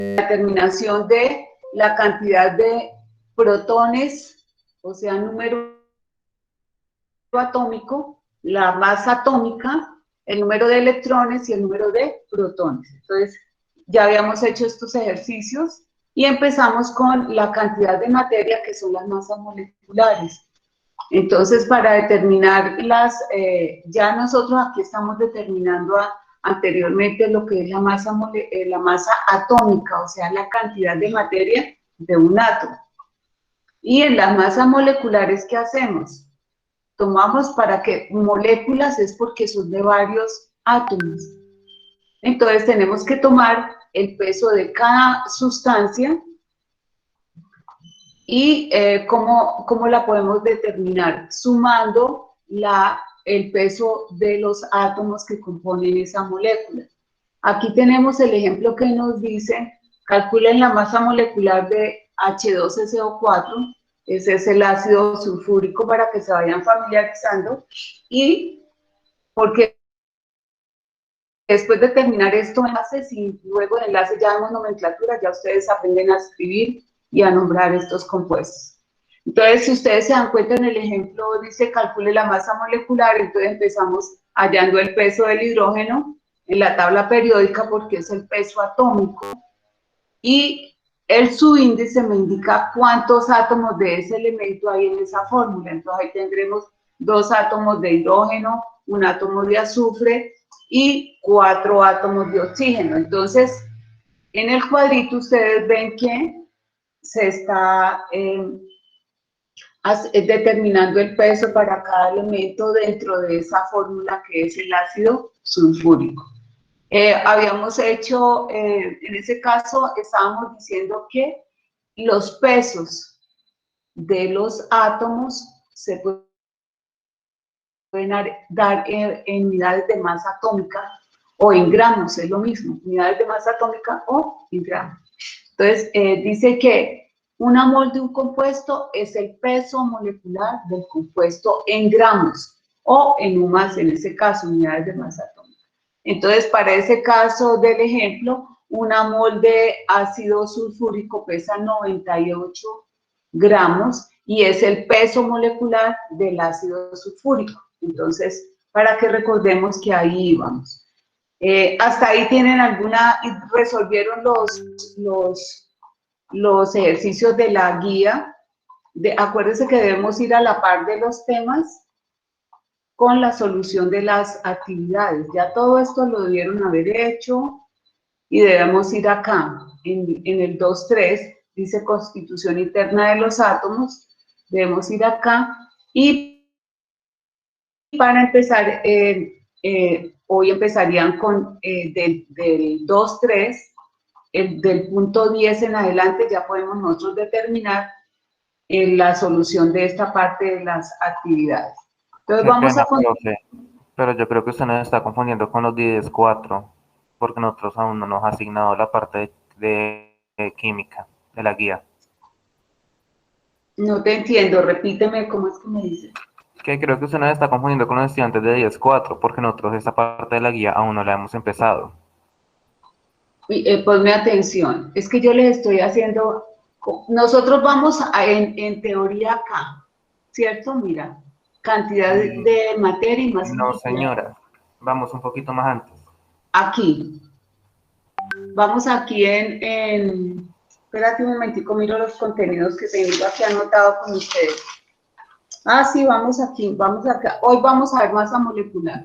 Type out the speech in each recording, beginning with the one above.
determinación de la cantidad de protones, o sea, número atómico, la masa atómica, el número de electrones y el número de protones. Entonces, ya habíamos hecho estos ejercicios y empezamos con la cantidad de materia, que son las masas moleculares. Entonces, para determinar ya nosotros aquí estamos determinando anteriormente lo que es la masa atómica, o sea, la cantidad de materia de un átomo. Y en las masas moleculares, ¿qué hacemos? Tomamos para que moléculas es porque son de varios átomos. Entonces, tenemos que tomar el peso de cada sustancia. ¿Y cómo la podemos determinar? Sumando el peso de los átomos que componen esa molécula. Aquí tenemos el ejemplo que nos dice, calculen la masa molecular de H2SO4, ese es el ácido sulfúrico para que se vayan familiarizando, y porque después de terminar esto enlaces y luego de enlaces ya vemos nomenclatura, ya ustedes aprenden a escribir y a nombrar estos compuestos. Entonces, si ustedes se dan cuenta en el ejemplo, dice calcule la masa molecular, entonces empezamos hallando el peso del hidrógeno en la tabla periódica porque es el peso atómico y el subíndice me indica cuántos átomos de ese elemento hay en esa fórmula. Entonces ahí tendremos 2 átomos de hidrógeno, 1 átomo de azufre y 4 átomos de oxígeno. Entonces, en el cuadrito ustedes ven que se está determinando el peso para cada elemento dentro de esa fórmula que es el ácido sulfúrico. Habíamos hecho, en ese caso, estábamos diciendo que los pesos de los átomos se pueden dar en unidades de masa atómica o en gramos, es lo mismo, unidades de masa atómica o en gramos. Entonces, dice que una mol de un compuesto es el peso molecular del compuesto en gramos o en UMAS, en ese caso, unidades de masa atómica. Entonces, para ese caso del ejemplo, una mol de ácido sulfúrico pesa 98 gramos y es el peso molecular del ácido sulfúrico. Entonces, para que recordemos que ahí íbamos. ¿Hasta ahí tienen alguna, resolvieron los ejercicios de la guía? Acuérdense que debemos ir a la par de los temas con la solución de las actividades. Ya todo esto lo debieron haber hecho y debemos ir acá, en el 2.3, dice constitución interna de los átomos, debemos ir acá y para empezar, hoy empezarían con del 2.3, del punto 10 en adelante ya podemos nosotros determinar la solución de esta parte de las actividades. Entonces Qué vamos pena, a continuar. profe, pero yo creo que usted nos está confundiendo con los 10-4, porque nosotros aún no nos ha asignado la parte de química de la guía. No te entiendo, repíteme cómo es que me dices. Que creo que usted nos está confundiendo con los estudiantes de 10-4, porque nosotros esta parte de la guía aún no la hemos empezado. Ponme atención, es que yo les estoy haciendo, nosotros vamos en teoría acá, ¿cierto? Mira, cantidad de materia y masa No, molecular. señora, vamos un poquito más antes. Aquí, vamos aquí espérate un momentico, miro los contenidos que tengo aquí anotado con ustedes. Ah, sí, vamos aquí, vamos acá. Hoy vamos a ver masa molecular.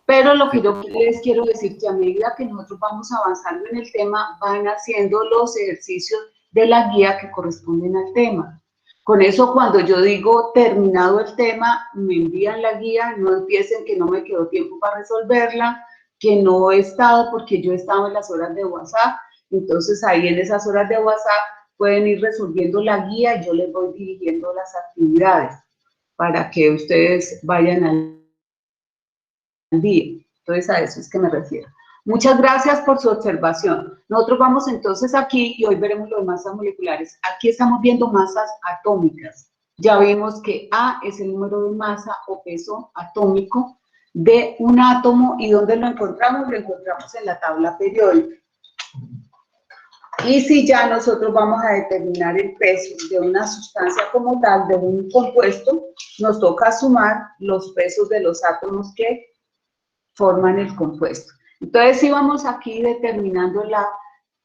Pero lo que yo les quiero decir que a medida que nosotros vamos avanzando en el tema, van haciendo los ejercicios de la guía que corresponden al tema. Con eso, cuando yo digo terminado el tema, me envían la guía, no empiecen que no me quedó tiempo para resolverla, que no he estado porque yo he estado en las horas de WhatsApp, entonces ahí en esas horas de WhatsApp pueden ir resolviendo la guía y yo les voy dirigiendo las actividades para que ustedes vayan al día. Entonces a eso es que me refiero. Muchas gracias por su observación. Nosotros vamos entonces aquí y hoy veremos las masas moleculares. Aquí estamos viendo masas atómicas. Ya vimos que A es el número de masa o peso atómico de un átomo. ¿Y dónde lo encontramos? Lo encontramos en la tabla periódica. Y si ya nosotros vamos a determinar el peso de una sustancia como tal, de un compuesto, nos toca sumar los pesos de los átomos que forman el compuesto. Entonces, si vamos aquí determinando la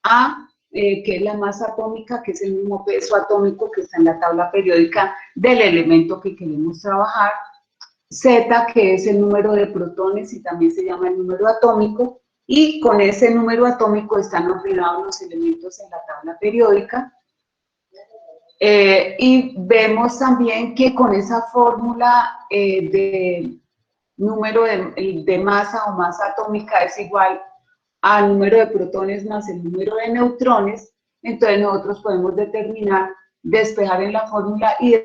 A, que es la masa atómica, que es el mismo peso atómico que está en la tabla periódica del elemento que queremos trabajar, Z, que es el número de protones y también se llama el número atómico, y con ese número atómico están ordenados los elementos en la tabla periódica. Y vemos también que con esa fórmula de número de masa o masa atómica es igual al número de protones más el número de neutrones, entonces nosotros podemos determinar, despejar en la fórmula y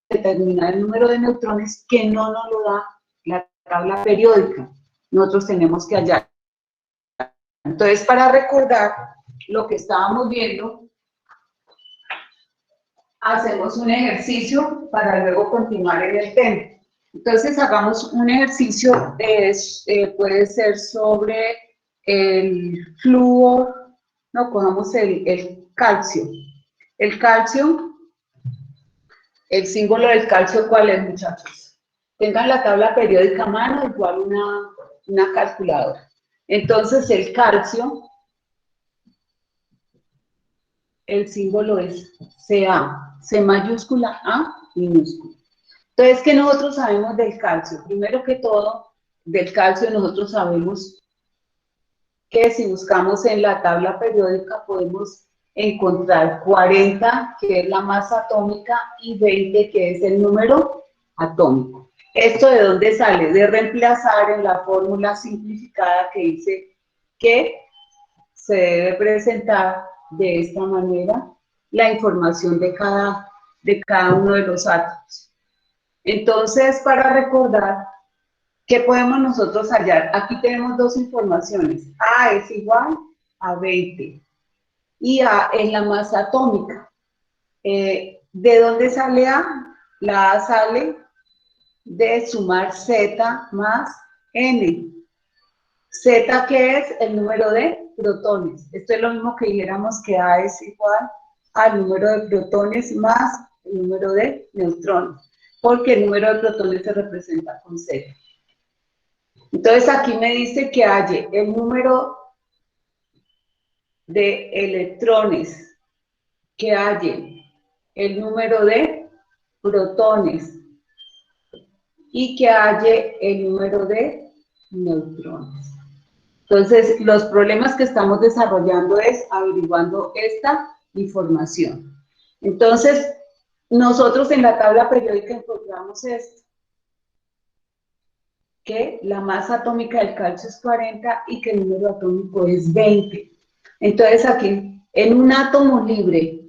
determinar el número de neutrones que no nos lo da la tabla periódica. Nosotros tenemos que hallar. Entonces, para recordar lo que estábamos viendo, hacemos un ejercicio para luego continuar en el tema. Entonces, hagamos un ejercicio, puede ser sobre el flúor, no, cojamos el calcio. El calcio, el símbolo del calcio, ¿cuál es, muchachos? Tengan la tabla periódica a mano, igual una calculadora. Entonces, el calcio, el símbolo es Ca, C mayúscula, A minúscula. Entonces, ¿qué nosotros sabemos del calcio? Primero que todo, del calcio nosotros sabemos que si buscamos en la tabla periódica podemos encontrar 40, que es la masa atómica, y 20, que es el número atómico. ¿Esto de dónde sale? De reemplazar en la fórmula simplificada que dice que se debe presentar de esta manera la información de cada uno de los átomos. Entonces, para recordar, ¿qué podemos nosotros hallar? Aquí tenemos dos informaciones. A es igual a 20 y A es la masa atómica. ¿De dónde sale A? La A sale de sumar Z más N. Z, que es el número de protones. Esto es lo mismo que dijéramos que A es igual al número de protones más el número de neutrones, porque el número de protones se representa con Z. Entonces aquí me dice que hay el número de electrones, que hay el número de protones y que hay el número de neutrones. Entonces, los problemas que estamos desarrollando es averiguando esta información. Entonces, nosotros en la tabla periódica encontramos esto, que la masa atómica del calcio es 40 y que el número atómico es 20. Entonces, aquí, en un átomo libre,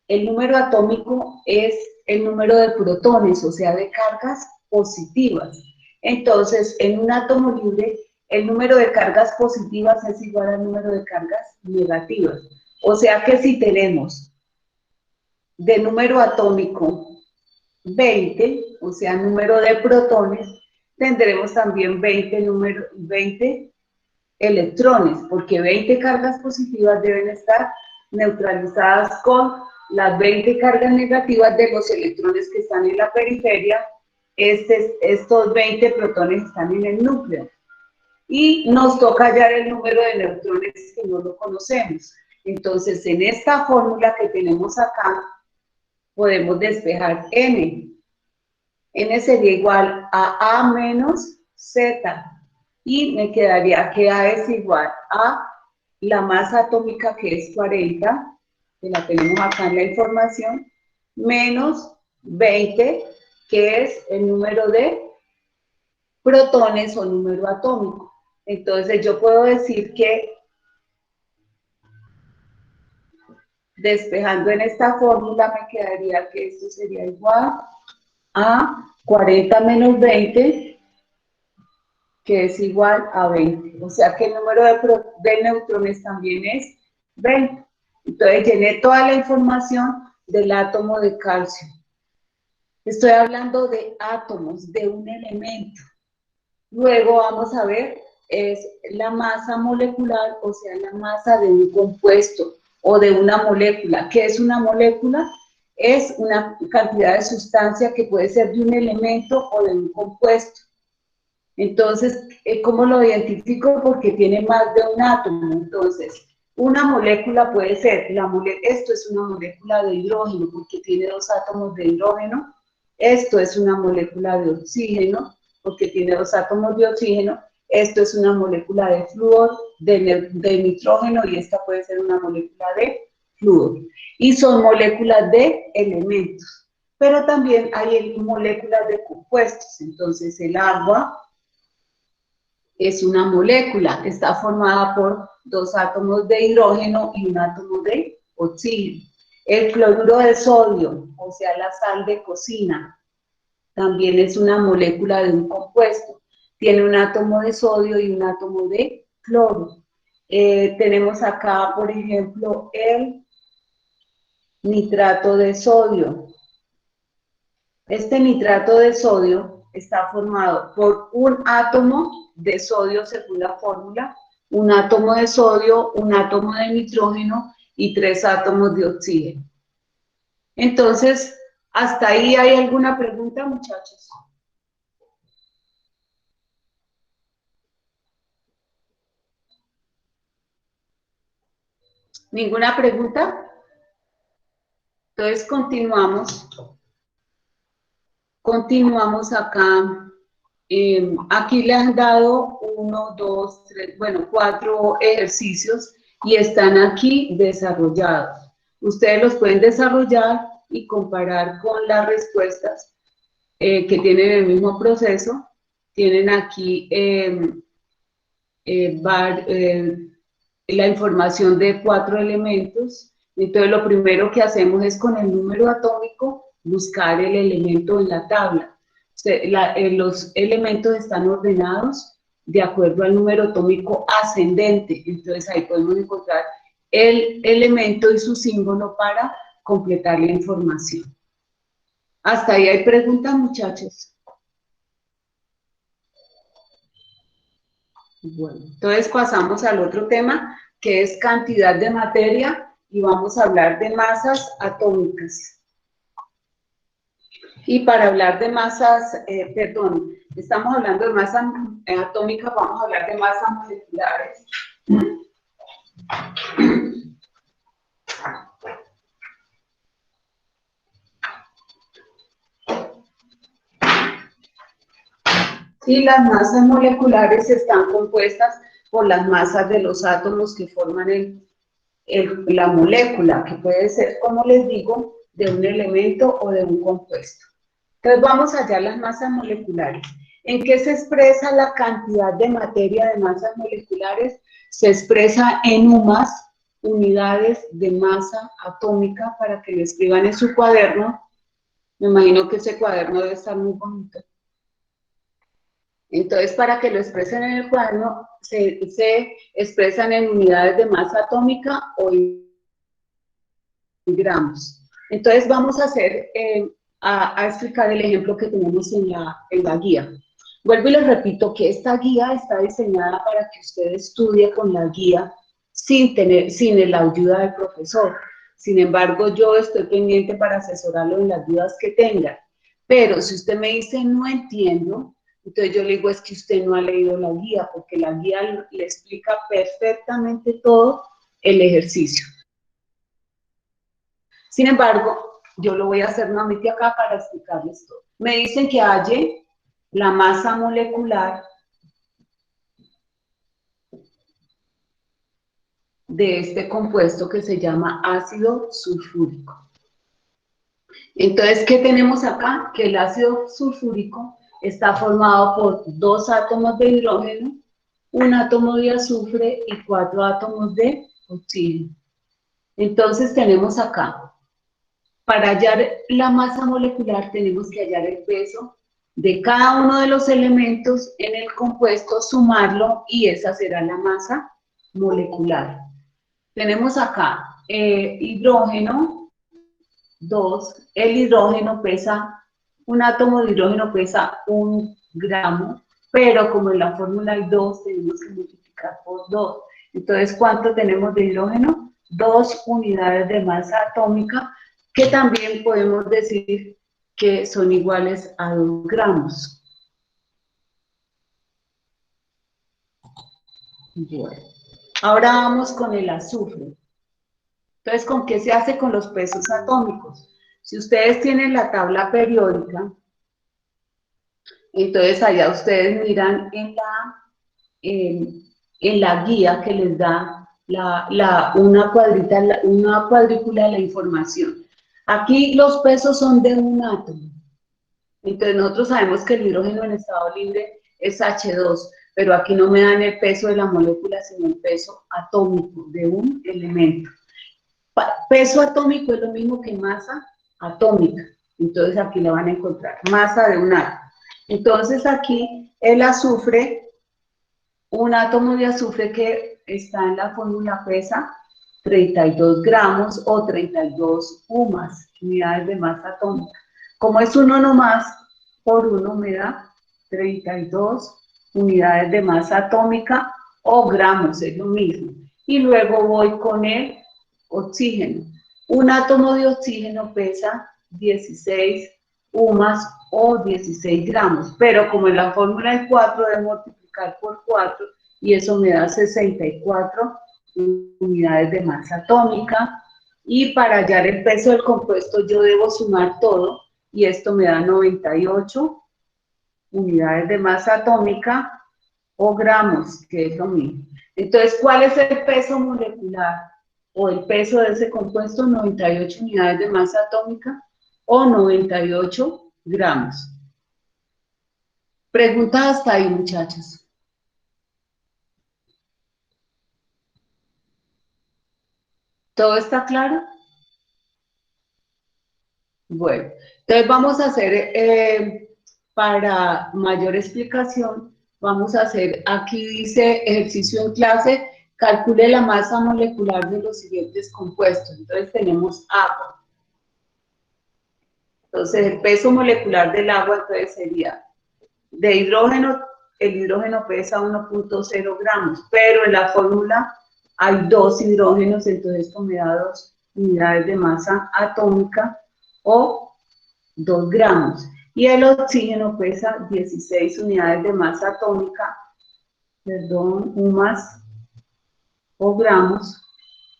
el número atómico es el número de protones, o sea, de cargas positivas. Entonces, en un átomo libre, el número de cargas positivas es igual al número de cargas negativas. O sea que si tenemos de número atómico 20, o sea, número de protones, tendremos también 20 electrones, porque 20 cargas positivas deben estar neutralizadas con las 20 cargas negativas de los electrones que están en la periferia. Estos 20 protones están en el núcleo. Y nos toca hallar el número de neutrones que no lo conocemos. Entonces, en esta fórmula que tenemos acá, podemos despejar N. N sería igual a A menos Z. Y me quedaría que A es igual a la masa atómica, que es 40, que la tenemos acá en la información, menos 20, que es el número de protones o número atómico. Entonces yo puedo decir que despejando en esta fórmula me quedaría que esto sería igual a 40 menos 20, que es igual a 20. O sea que el número de neutrones también es 20. Entonces llené toda la información del átomo de calcio. Estoy hablando de átomos, de un elemento. Luego vamos a ver, es la masa molecular, o sea, la masa de un compuesto. o de una molécula. ¿Qué es una molécula? Es una cantidad de sustancia que puede ser de un elemento o de un compuesto. Entonces, ¿cómo lo identifico? Porque tiene más de un átomo. Entonces, una molécula puede ser, esto es una molécula de hidrógeno porque tiene 2 átomos de hidrógeno. Esto es una molécula de oxígeno porque tiene 2 átomos de oxígeno. Esto es una molécula de flúor, de nitrógeno, y esta puede ser una molécula de flúor. Y son moléculas de elementos. Pero también hay moléculas de compuestos. Entonces, el agua es una molécula, está formada por 2 átomos de hidrógeno y un átomo de oxígeno. El cloruro de sodio, o sea, la sal de cocina, también es una molécula de un compuesto. Tiene un átomo de sodio y un átomo de cloro. Tenemos acá, por ejemplo, el nitrato de sodio. Este nitrato de sodio está formado por un átomo de sodio según la fórmula, un átomo de sodio, un átomo de nitrógeno y 3 átomos de oxígeno. Entonces, ¿hasta ahí hay alguna pregunta, muchachos? ¿Ninguna pregunta? Entonces, continuamos acá. Aquí le han dado 1, 2, 3, bueno, 4 ejercicios y están aquí desarrollados. Ustedes los pueden desarrollar y comparar con las respuestas que tienen el mismo proceso. Tienen aquí la información de 4 elementos. Entonces, lo primero que hacemos es con el número atómico buscar el elemento en la tabla. Los elementos están ordenados de acuerdo al número atómico ascendente. Entonces, ahí podemos encontrar el elemento y su símbolo para completar la información. ¿Hasta ahí hay preguntas, muchachos? Bueno, entonces pasamos al otro tema, que es cantidad de materia, y vamos a hablar de masas atómicas. Y para hablar de masas, estamos hablando de masas atómicas, vamos a hablar de masas moleculares. Y las masas moleculares están compuestas por las masas de los átomos que forman la molécula, que puede ser, como les digo, de un elemento o de un compuesto. Entonces vamos allá a las masas moleculares. ¿En qué se expresa la cantidad de materia de masas moleculares? Se expresa en UMAS, unidades de masa atómica, para que lo escriban en su cuaderno. Me imagino que ese cuaderno debe estar muy bonito. Entonces, para que lo expresen en el cuaderno, se expresan en unidades de masa atómica o en gramos. Entonces, vamos a hacer, a explicar el ejemplo que tenemos en la guía. Vuelvo y les repito que esta guía está diseñada para que usted estudie con la guía sin la ayuda del profesor. Sin embargo, yo estoy pendiente para asesorarlo en las dudas que tenga. Pero si usted me dice no entiendo, entonces yo le digo es que usted no ha leído la guía, porque la guía le explica perfectamente todo el ejercicio. Sin embargo, yo lo voy a hacer nuevamente acá para explicarles todo. Me dicen que halle la masa molecular de este compuesto que se llama ácido sulfúrico. Entonces, ¿qué tenemos acá? Que el ácido sulfúrico está formado por 2 átomos de hidrógeno, 1 átomo de azufre y 4 átomos de oxígeno. Entonces, tenemos acá, para hallar la masa molecular, tenemos que hallar el peso de cada uno de los elementos en el compuesto, sumarlo, y esa será la masa molecular. Tenemos acá hidrógeno, 2, el hidrógeno pesa, un átomo de hidrógeno pesa 1 gramo, pero como en la fórmula hay 2, tenemos que multiplicar por 2. Entonces, ¿cuánto tenemos de hidrógeno? 2 unidades de masa atómica, que también podemos decir que son iguales a 2 gramos. Bueno, ahora vamos con el azufre. Entonces, ¿con qué se hace con los pesos atómicos? Si ustedes tienen la tabla periódica, entonces allá ustedes miran en la guía que les da una cuadrícula de la información. Aquí los pesos son de un átomo. Entonces nosotros sabemos que el hidrógeno en estado libre es H2, pero aquí no me dan el peso de la molécula, sino el peso atómico de un elemento. Peso atómico es lo mismo que masa atómica. Entonces aquí la van a encontrar, masa de un átomo. Entonces aquí el azufre, un átomo de azufre que está en la fórmula pesa 32 gramos o 32 UMAS, unidades de masa atómica. Como es uno nomás, por uno me da 32 unidades de masa atómica o gramos, es lo mismo. Y luego voy con el oxígeno. Un átomo de oxígeno pesa 16 UMAS o 16 gramos, pero como en la fórmula es 4, debo multiplicar por 4 y eso me da 64 unidades de masa atómica. Y para hallar el peso del compuesto yo debo sumar todo y esto me da 98 unidades de masa atómica o gramos, que es lo mismo. Entonces, ¿cuál es el peso molecular o el peso de ese compuesto? 98 unidades de masa atómica o 98 gramos. Preguntas hasta ahí, muchachos. ¿Todo está claro? Bueno, entonces vamos a hacer, para mayor explicación, vamos a hacer, aquí dice ejercicio en clase, calcule la masa molecular de los siguientes compuestos. Entonces tenemos agua. Entonces el peso molecular del agua entonces sería de hidrógeno, el hidrógeno pesa 1.0 gramos, pero en la fórmula hay 2 hidrógenos, entonces esto me da 2 unidades de masa atómica o 2 gramos. Y el oxígeno pesa 16 unidades de masa atómica, perdón, UMAS o gramos,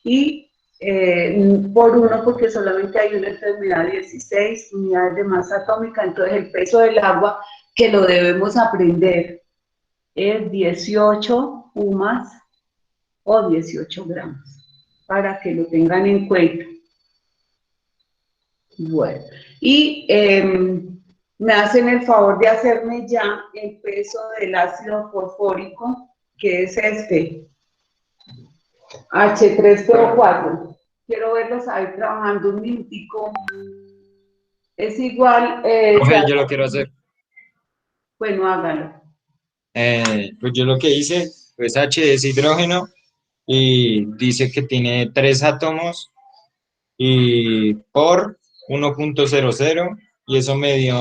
y por uno, porque solamente hay una, entonces me da 16 unidades de masa atómica. Entonces el peso del agua, que lo debemos aprender, es 18 UMAS o 18 gramos, para que lo tengan en cuenta. Bueno, y me hacen el favor de hacerme ya el peso del ácido fosfórico, que es este, H3PO4. Quiero verlos ahí trabajando un minutico. Es igual. Profe, yo lo quiero hacer. Bueno, hágalo. Pues yo lo que hice, pues H es hidrógeno y dice que tiene 3 átomos y por 1.00 y eso me dio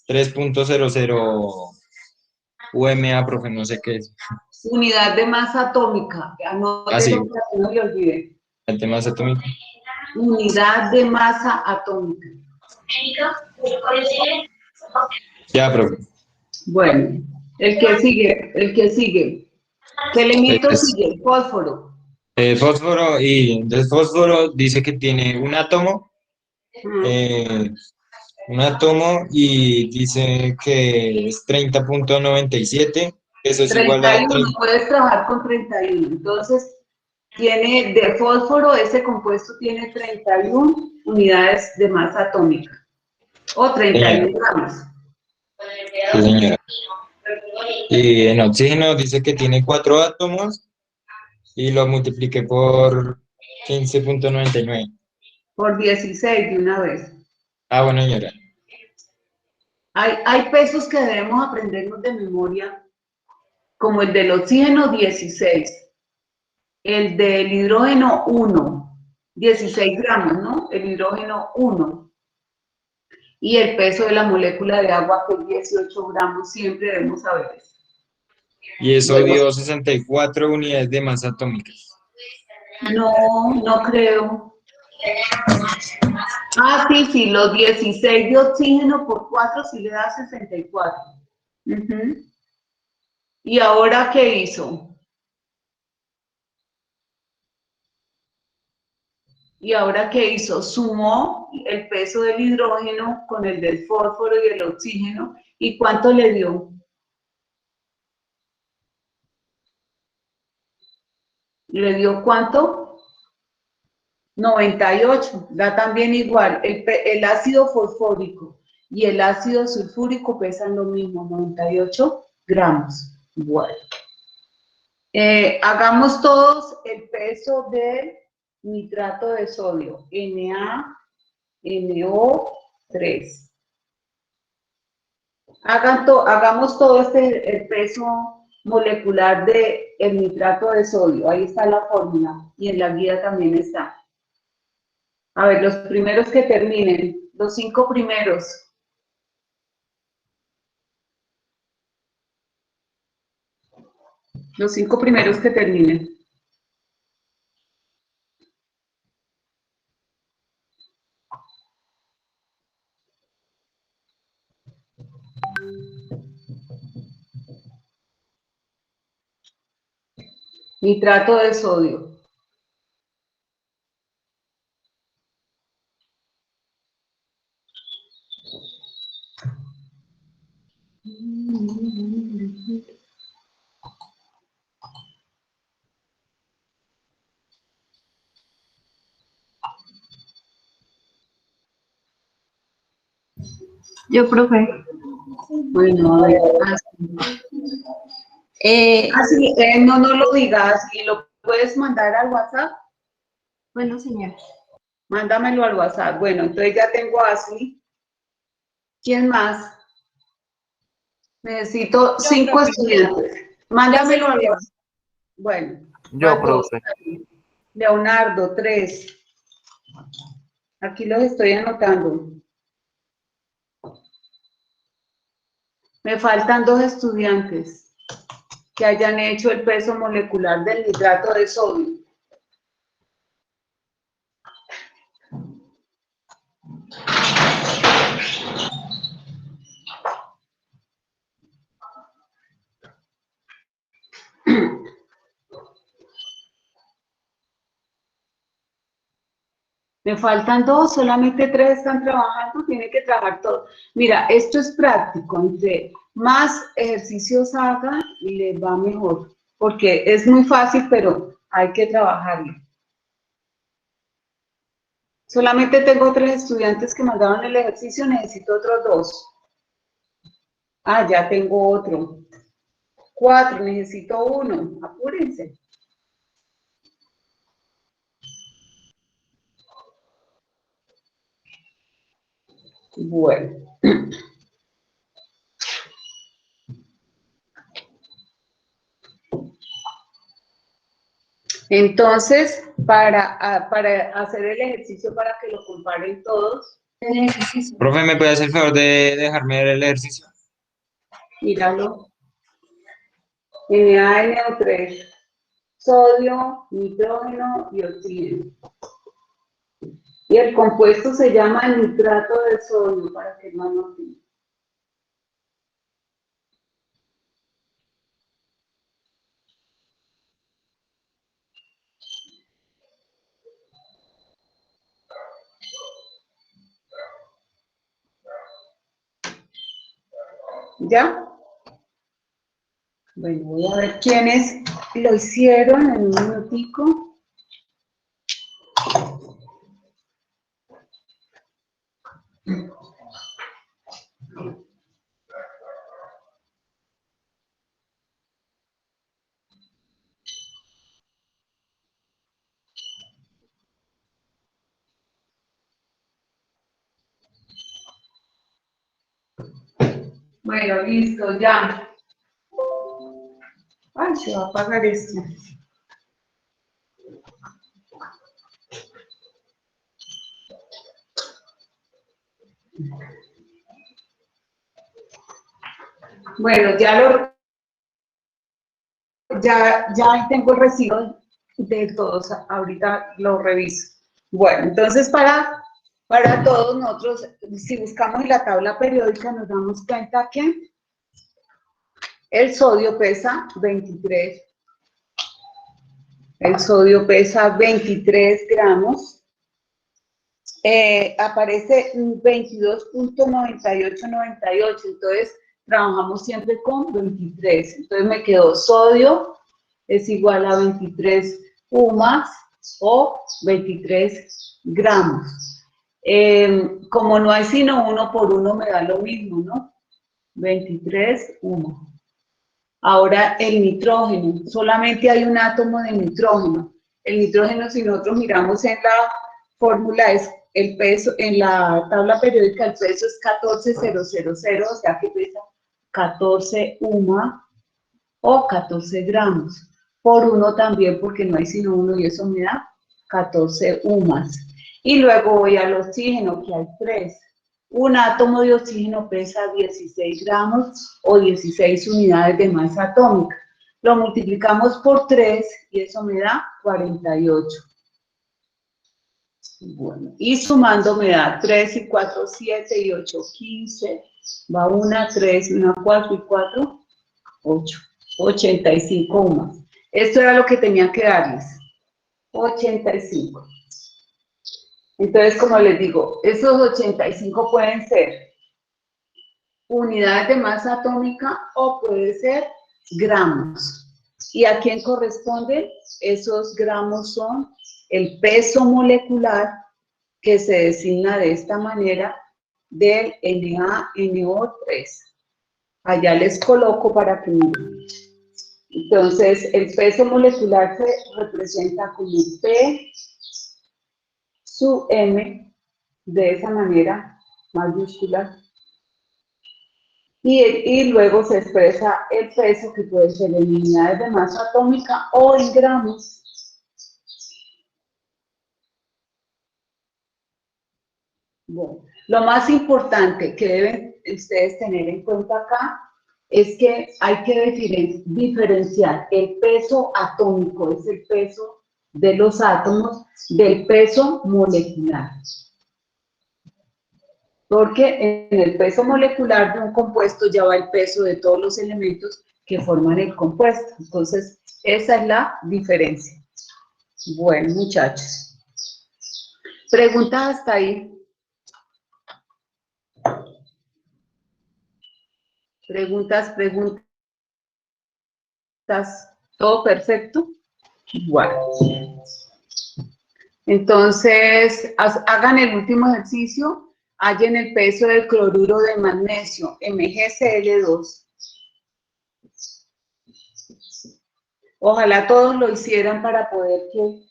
3.00 UMA, profe, no sé qué es. Unidad de masa atómica. Así, Anótelo para que no le olvide. el tema es atómico. Unidad de masa atómica. Ya, profe. Bueno, el que sigue. ¿Qué elemento sigue? Fósforo. Fósforo, y el fósforo dice que tiene un átomo y dice que es 30.97, eso es igual a 31, puedes trabajar con 31. Entonces, tiene de fósforo, ese compuesto tiene 31 unidades de masa atómica, o 31 gramos. Sí, señora. Y en oxígeno dice que tiene 4 átomos y lo multipliqué por 15.99. Por 16 de una vez. Ah, bueno, señora. Hay pesos que debemos aprendernos de memoria, como el del oxígeno 16, el del hidrógeno 1, 16 gramos, ¿no? El hidrógeno 1. Y el peso de la molécula de agua, que es 18 gramos, siempre debemos saber eso. Y eso dio 64 unidades de masa atómica. No, no creo. Ah, sí, los 16 de oxígeno por 4 sí le da 64. Ujú. ¿Y ahora qué hizo? ¿Y ahora qué hizo? Sumó el peso del hidrógeno con el del fósforo y el oxígeno. ¿Y cuánto le dio? ¿Le dio cuánto? 98. Da también igual. El ácido fosfórico y el ácido sulfúrico pesan lo mismo, 98 gramos. Bueno. Hagamos todos el peso del nitrato de sodio, NaNO3. Hagamos todo el peso molecular del nitrato de sodio. Ahí está la fórmula y en la guía también está. A ver, los primeros que terminen, los 5 primeros. Los 5 primeros que terminen. Nitrato de sodio. Yo, profe. Bueno, a ver. Así, no lo digas y lo puedes mandar al WhatsApp. Bueno, señora. Mándamelo al WhatsApp. Bueno, entonces ya tengo a Ashley. ¿Quién más? Necesito 5 estudiantes. Mándamelo al WhatsApp. Bueno, Yo, van 2. profe. Leonardo, 3. Aquí los estoy anotando. Me faltan 2 estudiantes que hayan hecho el peso molecular del nitrato de sodio. Me faltan 2, solamente 3 están trabajando, tienen que trabajar todos. Mira, esto es práctico, entre más ejercicios hagan, les va mejor, porque es muy fácil, pero hay que trabajarlo. Solamente tengo 3 estudiantes que mandaron el ejercicio, necesito otros 2. Ah, ya tengo otro. 4, necesito 1, apúrense. Bueno. Entonces, para hacer el ejercicio, para que lo comparen todos, Profe, ¿me puede hacer el favor de dejarme ver el ejercicio? míralo. NaNO3, sodio, nitrógeno y oxígeno. Y el compuesto se llama nitrato de sodio, para que no lo olviden. ¿Ya? Bueno, voy a ver quiénes lo hicieron en un minutico. Bueno, listo, ya. Ay, se va a apagar esto. Bueno, ya tengo el recibo de todos, ahorita lo reviso. Bueno, entonces para todos nosotros, si buscamos en la tabla periódica, nos damos cuenta que el sodio pesa 23. El sodio pesa 23 gramos. Aparece 22.9898, entonces trabajamos siempre con 23. Entonces me quedó sodio es igual a 23 UMAS o 23 gramos. Como no hay sino 1 por 1, me da lo mismo, ¿no? 23 UMAS. Ahora el nitrógeno, solamente hay un átomo de nitrógeno. El nitrógeno, si nosotros miramos en la fórmula, es el peso, en la tabla periódica el peso es 14,000, o sea que pesa 14 UMA o 14 gramos. Por 1 también, porque no hay sino 1 y eso me da 14 UMAS. Y luego voy al oxígeno, que hay 3. Un átomo de oxígeno pesa 16 gramos o 16 unidades de masa atómica. Lo multiplicamos por 3 y eso me da 48. Bueno, y sumando me da 3 y 4, 7 y 8, 15. Va 1, 3, 1, 4 y 4, 8. 85 UMAS. Esto era lo que tenía que darles. 85. Entonces, como les digo, esos 85 pueden ser unidades de masa atómica o puede ser gramos. ¿Y a quién corresponden? Esos gramos son el peso molecular que se designa de esta manera del NaNO3. Allá les coloco para que miren. Entonces, el peso molecular se representa como P sub M, de esa manera, mayúscula. Y luego se expresa el peso, que puede ser en unidades de masa atómica o en gramos. Bueno, lo más importante que deben ustedes tener en cuenta acá es que hay que diferenciar el peso atómico, es el peso de los átomos, del peso molecular. Porque en el peso molecular de un compuesto ya va el peso de todos los elementos que forman el compuesto. Entonces, esa es la diferencia. Bueno, muchachos. ¿Preguntas hasta ahí? Preguntas. ¿Todo perfecto? Bueno. Entonces, hagan el último ejercicio. Hallen el peso del cloruro de magnesio, MgCl2. Ojalá todos lo hicieran para poder que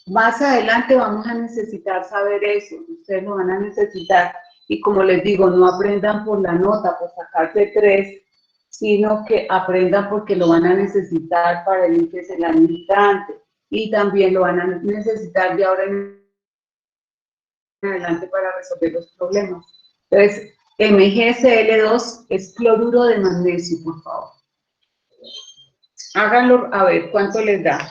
más adelante vamos a necesitar saber eso. Ustedes lo van a necesitar. Y como les digo, no aprendan por la nota, por sacarse 3, sino que aprendan porque lo van a necesitar para el ICFES el año entrante. Y también lo van a necesitar de ahora en adelante para resolver los problemas. Entonces, MgCl2 es cloruro de magnesio, por favor. Háganlo, a ver, ¿cuánto les da?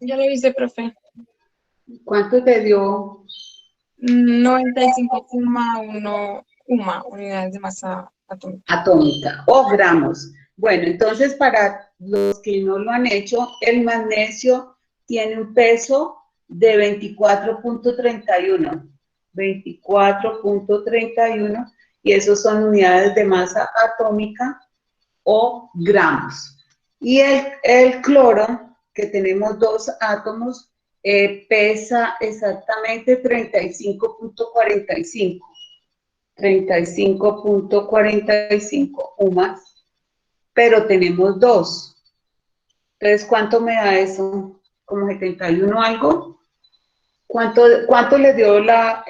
Ya lo hice, profe. ¿Cuánto te dio? 95,1 UMA, unidades de masa atómica. Atómica o gramos. Bueno, entonces para los que no lo han hecho, el magnesio tiene un peso de 24.31. 24.31 y esos son unidades de masa atómica o gramos. Y el cloro, que tenemos 2 átomos, pesa exactamente 35.45. 35.45 UMAS, pero tenemos 2. Entonces, ¿cuánto me da eso? ¿Como 71 algo? ¿Cuánto le dio la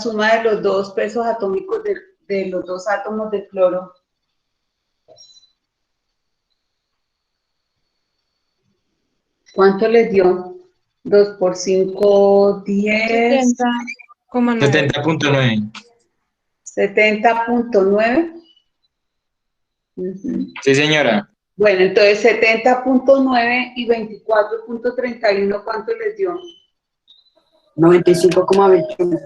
suma de los 2 pesos atómicos de los 2 átomos de cloro? ¿Cuánto les dio? 2 por 5, 10. coma 9. 70.9. 70.9. Ujú. Sí, señora. Bueno, entonces 70.9 y 24.31, ¿cuánto les dio? 95,21.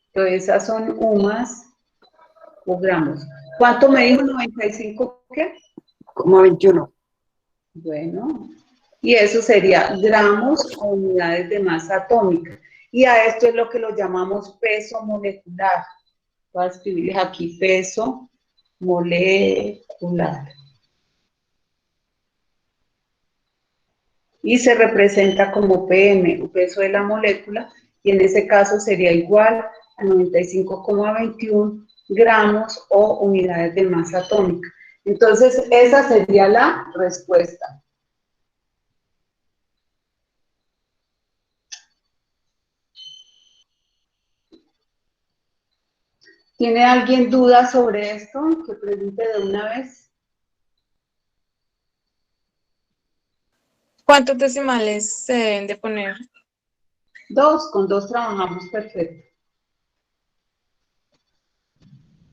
Entonces esas son UMAS o gramos. ¿Cuánto me dijo? 95, ¿qué? Como 21. Bueno, y eso sería gramos o unidades de masa atómica. Y a esto es lo que lo llamamos peso molecular. Voy a escribirles aquí peso molecular. Y se representa como PM, o peso de la molécula, y en ese caso sería igual a 95,21 gramos o unidades de masa atómica. Entonces, esa sería la respuesta. ¿Tiene alguien duda sobre esto? Que pregunte de una vez. ¿Cuántos decimales se deben de poner? 2, con 2 trabajamos perfecto.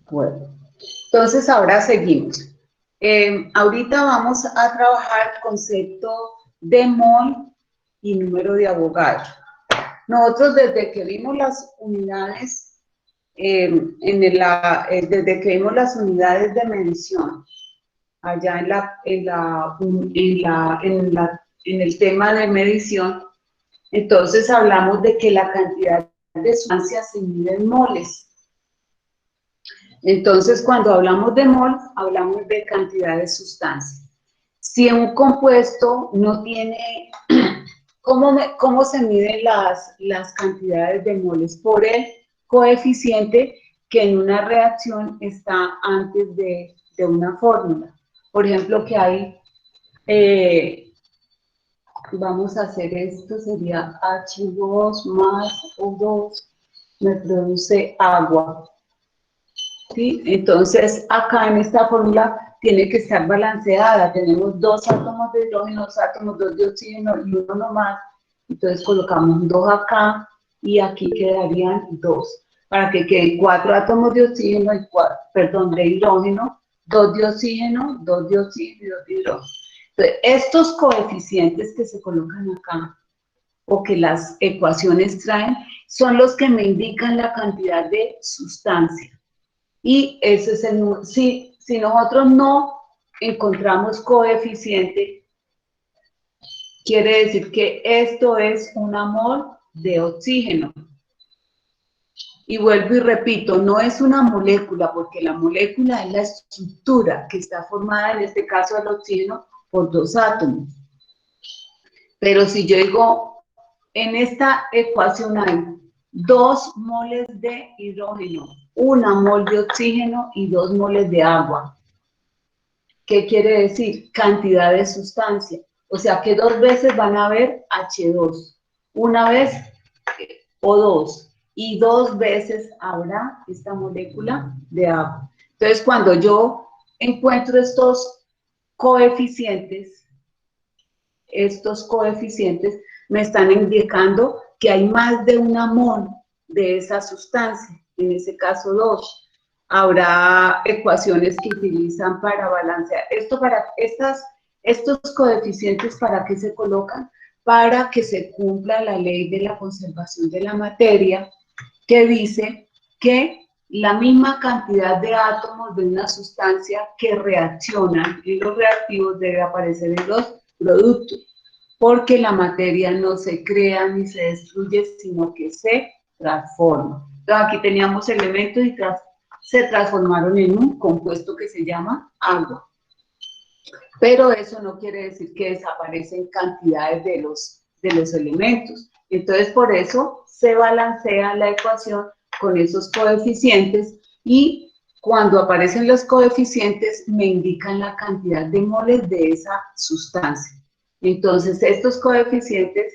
Bueno, entonces ahora seguimos. Ahorita vamos a trabajar el concepto de mol y número de Avogadro. Nosotros desde que vimos las unidades, desde que vimos las unidades de medición, allá en el tema de medición, entonces hablamos de que la cantidad de sustancias se mide en moles. Entonces, cuando hablamos de mol, hablamos de cantidad de sustancia. Si un compuesto no tiene, ¿cómo se miden las cantidades de moles? Por el coeficiente que en una reacción está antes de una fórmula. Por ejemplo, que hay, vamos a hacer esto, sería H2 más O2, me produce agua. ¿Sí? Entonces, acá en esta fórmula tiene que estar balanceada. Tenemos 2 átomos de hidrógeno, 2 átomos, 2 de oxígeno y uno nomás. Entonces colocamos 2 acá y aquí quedarían 2. Para que queden 4 átomos de oxígeno y 4, perdón, de hidrógeno, 2 de oxígeno, 2 de oxígeno y 2 de hidrógeno. Entonces, estos coeficientes que se colocan acá, o que las ecuaciones traen, son los que me indican la cantidad de sustancia. Y ese es el número. Si nosotros no encontramos coeficiente, quiere decir que esto es una mol de oxígeno. Y vuelvo y repito, no es una molécula, porque la molécula es la estructura que está formada, en este caso del oxígeno, por 2 átomos. Pero si yo digo, en esta ecuación hay 2 moles de hidrógeno, 1 mol de oxígeno y 2 moles de agua. ¿Qué quiere decir? Cantidad de sustancia. O sea que 2 veces van a haber H2, una vez O2 y 2 veces habrá esta molécula de agua. Entonces, cuando yo encuentro estos coeficientes me están indicando que hay más de una mol de esa sustancia, en ese caso 2. Habrá ecuaciones que utilizan para balancear. Estos coeficientes, ¿para qué se colocan? Para que se cumpla la ley de la conservación de la materia, que dice que la misma cantidad de átomos de una sustancia que reaccionan en los reactivos debe aparecer en los productos, porque la materia no se crea ni se destruye, sino que se transforma. Entonces aquí teníamos elementos y se transformaron en un compuesto que se llama agua. Pero eso no quiere decir que desaparecen cantidades de los elementos. Entonces, por eso se balancea la ecuación con esos coeficientes y cuando aparecen los coeficientes me indican la cantidad de moles de esa sustancia. Entonces, estos coeficientes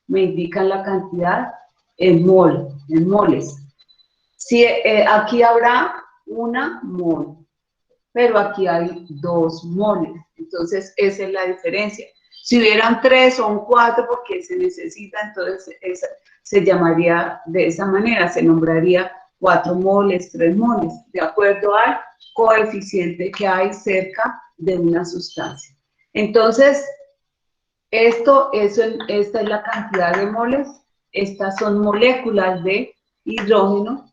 me indican la cantidad en moles. Si, aquí habrá una mol, pero aquí hay 2 moles. Entonces, esa es la diferencia. Si hubieran 3 o 4, porque se necesita, entonces se llamaría de esa manera, se nombraría 4 moles, 3 moles, de acuerdo al coeficiente que hay cerca de una sustancia. Entonces, esta es la cantidad de moles, estas son moléculas de hidrógeno,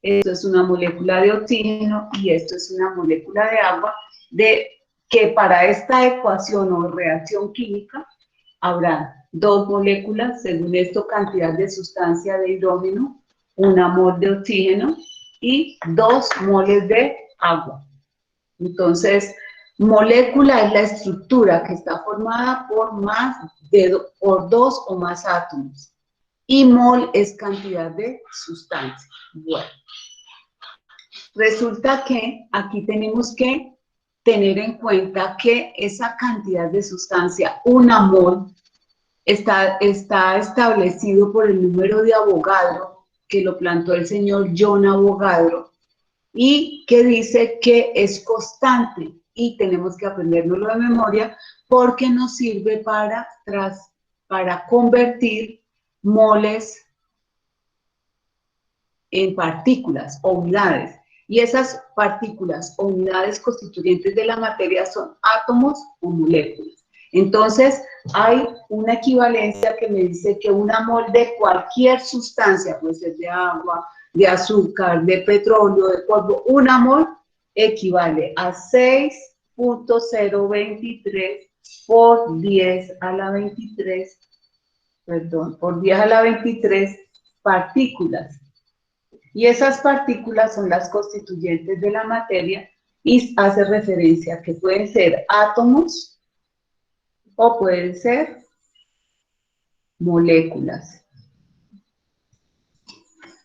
esto es una molécula de oxígeno y esto es una molécula de agua, que para esta ecuación o reacción química habrá 2 moléculas, según esto, cantidad de sustancia de hidrógeno, 1 mol de oxígeno y 2 moles de agua. Entonces, molécula es la estructura que está formada por 2 o más átomos. Y mol es cantidad de sustancia. Bueno, resulta que aquí tenemos que tener en cuenta que esa cantidad de sustancia, 1 mol, está establecido por el número de Avogadro, que lo planteó el señor John Avogadro, y que dice que es constante, y tenemos que aprendérnoslo de memoria, porque nos sirve para convertir moles en partículas o unidades. Y esas partículas o unidades constituyentes de la materia son átomos o moléculas. Entonces, hay una equivalencia que me dice que 1 mol de cualquier sustancia, puede ser de agua, de azúcar, de petróleo, de polvo, 1 mol equivale a 6.023 por 10 a la 23, por 10 a la 23 partículas. Y esas partículas son las constituyentes de la materia y hace referencia a que pueden ser átomos o pueden ser moléculas.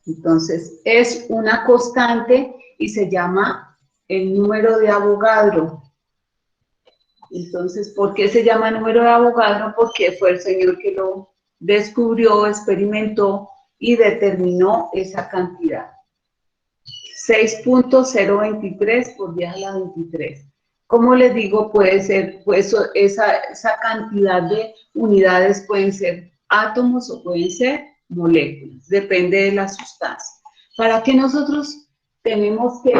Entonces, es una constante y se llama el número de Avogadro. Entonces, ¿por qué se llama número de Avogadro? Porque fue el señor que lo descubrió, experimentó y determinó esa cantidad. 6.023 por 10 a la 23. Como les digo, puede ser, pues esa cantidad de unidades pueden ser átomos o pueden ser moléculas, depende de la sustancia. ¿Para qué nosotros tenemos que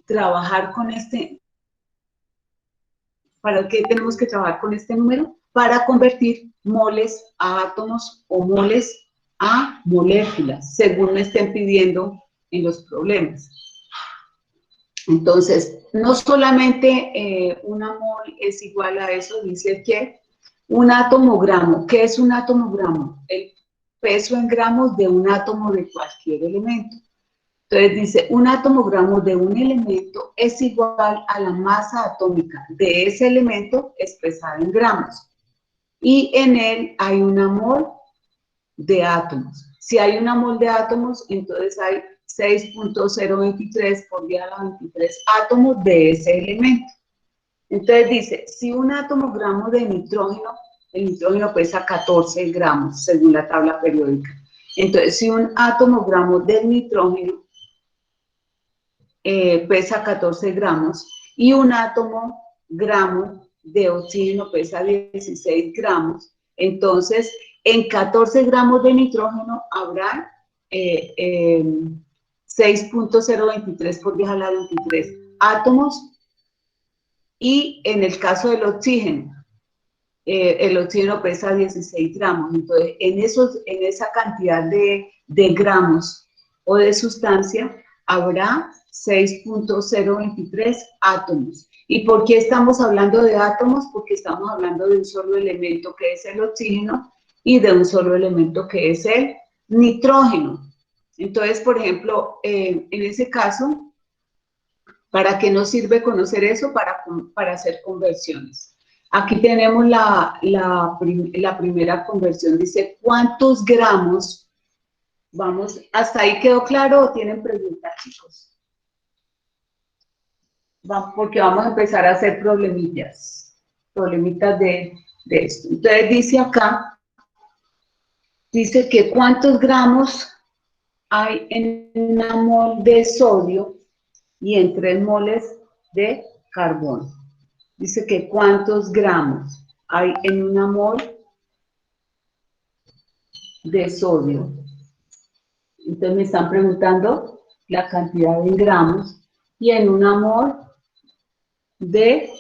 trabajar con ¿Para qué tenemos que trabajar con este número? Para convertir moles a átomos o moles a moléculas, según me estén pidiendo en los problemas. Entonces, no solamente 1 mol es igual a eso, dice que un atomogramo. ¿Qué es un atomogramo? El peso en gramos de un átomo de cualquier elemento. Entonces dice, un atomogramo de un elemento es igual a la masa atómica de ese elemento expresada en gramos. Y en él hay 1 mol de átomos. Si hay 1 mol de átomos, entonces hay 6.023 por 10 a la 23 átomos de ese elemento. Entonces dice, si un atomogramo de nitrógeno, el nitrógeno pesa 14 gramos según la tabla periódica. Entonces, si un atomogramo del nitrógeno pesa 14 gramos y un gramo de oxígeno pesa 16 gramos, entonces en 14 gramos de nitrógeno habrá 6.023 por 10 a la 23 átomos, y en el caso del oxígeno, el oxígeno pesa 16 gramos, entonces en esa cantidad de gramos o de sustancia habrá 6.023 átomos. ¿Y por qué estamos hablando de átomos? Porque estamos hablando de un solo elemento que es el oxígeno y de un solo elemento que es el nitrógeno. Entonces, por ejemplo, en ese caso, ¿para qué nos sirve conocer eso? Para hacer conversiones. Aquí tenemos la primera conversión. Dice, ¿cuántos gramos? Vamos, ¿hasta ahí quedó claro o tienen preguntas, chicos? Porque vamos a empezar a hacer problemitas de esto. Entonces dice acá, dice que ¿cuántos gramos hay en 1 mol de sodio y en 3 moles de carbono? Dice que ¿cuántos gramos hay en 1 mol de sodio. Entonces me están preguntando la cantidad en gramos y en una mol ¿de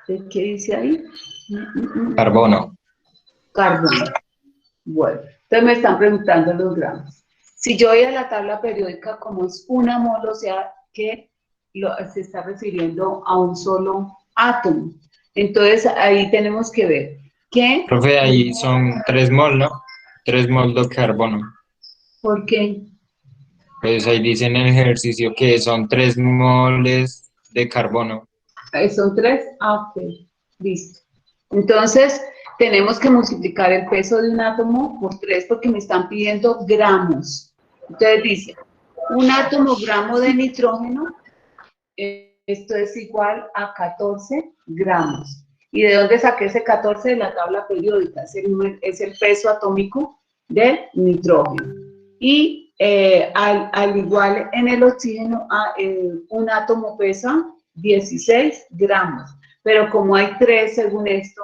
qué dice ahí? Carbono. Carbono. Bueno, entonces me están preguntando los gramos. Si yo voy a la tabla periódica, como es una mol, o sea que se está refiriendo a un solo átomo. Entonces ahí tenemos que ver que... Profe, ahí son 3 mol, ¿no? 3 mol de carbono. ¿Por qué? Pues ahí dice en el ejercicio que son 3 moles de carbono. Son 3. Ah, ok. Listo. Entonces, tenemos que multiplicar el peso de un átomo por 3 porque me están pidiendo gramos. Entonces dice, un átomo gramo de nitrógeno, esto es igual a 14 gramos. ¿Y de dónde saqué ese 14? De la tabla periódica. Es el peso atómico del nitrógeno. Y al igual en el oxígeno, un átomo pesa 16 gramos. Pero como hay 3 según esto,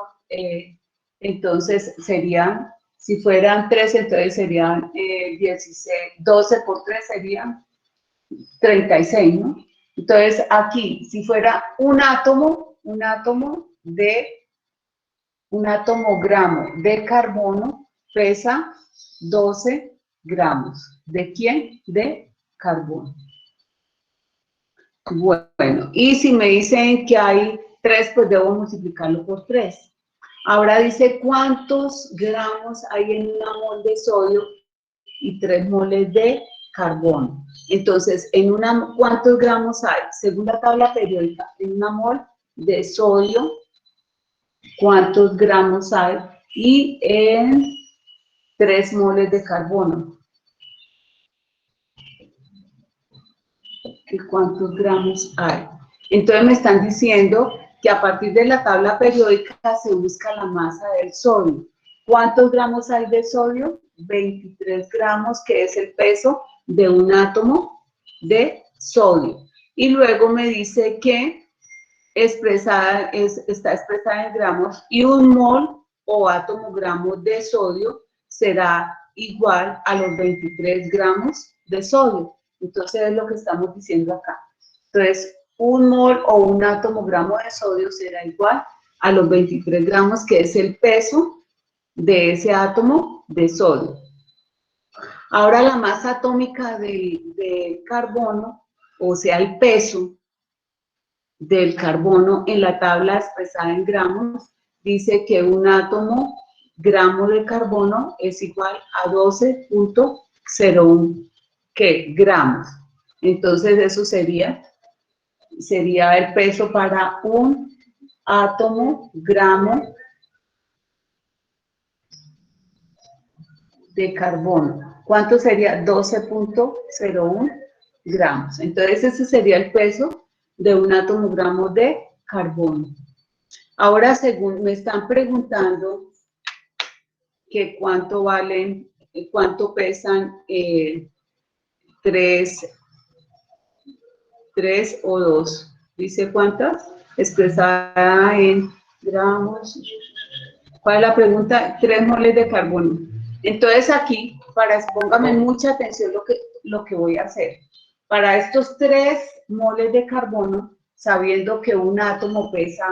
entonces serían, si fueran 3, entonces serían 16, 12 por 3 serían 36, ¿no? Entonces aquí, si fuera un átomo gramo de carbono pesa 12 gramos. ¿De quién? De carbono. Bueno, y si me dicen que hay 3, pues debo multiplicarlo por 3. Ahora dice cuántos gramos hay en una mol de sodio y 3 moles de carbono. Entonces, ¿cuántos gramos hay? Según la tabla periódica, en una mol de sodio, ¿cuántos gramos hay? Y en 3 moles de carbono, ¿cuántos gramos hay? Entonces me están diciendo que a partir de la tabla periódica se busca la masa del sodio. ¿Cuántos gramos hay de sodio? 23 gramos, que es el peso de un átomo de sodio. Y luego me dice que está expresada en gramos y un mol o átomo gramo de sodio será igual a los 23 gramos de sodio. Entonces es lo que estamos diciendo acá. Entonces, un mol o un átomo gramo de sodio será igual a los 23 gramos, que es el peso de ese átomo de sodio. Ahora la masa atómica del carbono, o sea, el peso del carbono en la tabla expresada en gramos, dice que un átomo gramo de carbono es igual a 12.01 gramos. Entonces eso sería el peso para un átomo gramo de carbono. ¿Cuánto sería? 12.01 gramos. Entonces ese sería el peso de un átomo gramo de carbono. Ahora, según me están preguntando que cuánto valen, cuánto pesan 3 o 2. ¿Dice cuántas? Expresada en gramos. ¿Cuál es la pregunta? 3 moles de carbono. Entonces aquí, póngame mucha atención lo que voy a hacer. Para estos 3 moles de carbono, sabiendo que un átomo pesa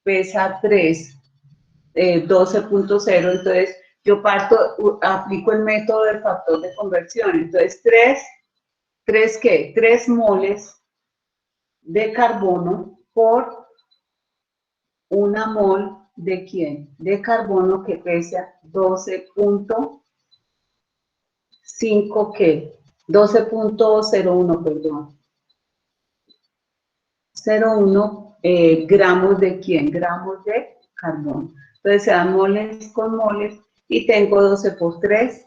3, 12.0, entonces yo aplico el método del factor de conversión. Entonces 3 ¿qué? 3 moles de carbono por una mol ¿de quién? De carbono que pesa 12.5 ¿qué? 12.01, perdón. 0,1 gramos ¿de quién? Gramos de carbono. Entonces se dan moles con moles y tengo 12 por 3,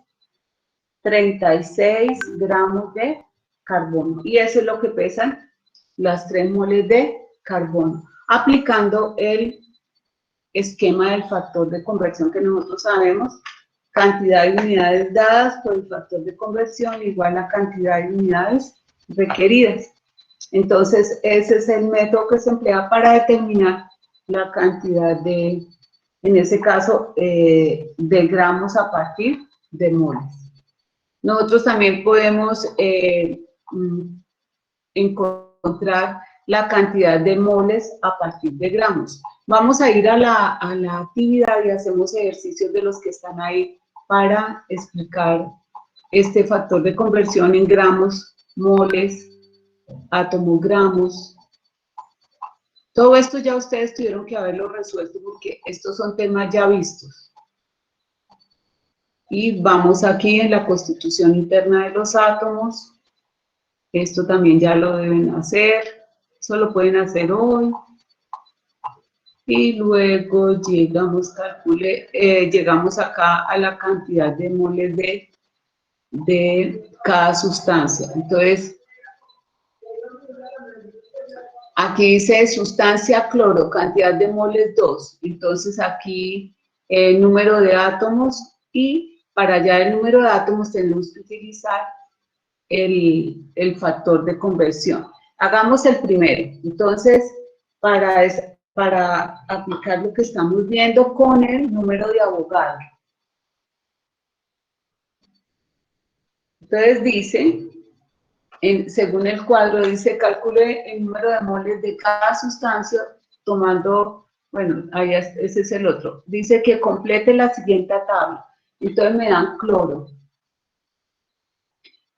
36 gramos de carbono. Y eso es lo que pesan las 3 moles de carbono, aplicando el esquema del factor de conversión que nosotros sabemos, cantidad de unidades dadas por el factor de conversión igual a cantidad de unidades requeridas. Entonces, ese es el método que se emplea para determinar la cantidad de en ese caso, de gramos a partir de moles. Nosotros también podemos encontrar la cantidad de moles a partir de gramos. Vamos a ir a la actividad y hacemos ejercicios de los que están ahí para explicar este factor de conversión en gramos, moles, átomos, gramos. Todo esto ya ustedes tuvieron que haberlo resuelto porque estos son temas ya vistos. Y vamos aquí en la constitución interna de los átomos. Esto también ya lo deben hacer. Eso lo pueden hacer hoy. Y luego llegamos, llegamos acá a la cantidad de moles de cada sustancia. Entonces, aquí dice sustancia cloro, cantidad de moles 2. Entonces aquí el número de átomos y para allá el número de átomos tenemos que utilizar el factor de conversión. Hagamos el primero. Entonces, para aplicar lo que estamos viendo con el número de Avogadro. Entonces dice, según el cuadro, dice, calcule el número de moles de cada sustancia tomando, bueno, ahí ese es el otro. Dice que complete la siguiente tabla. Entonces me dan cloro.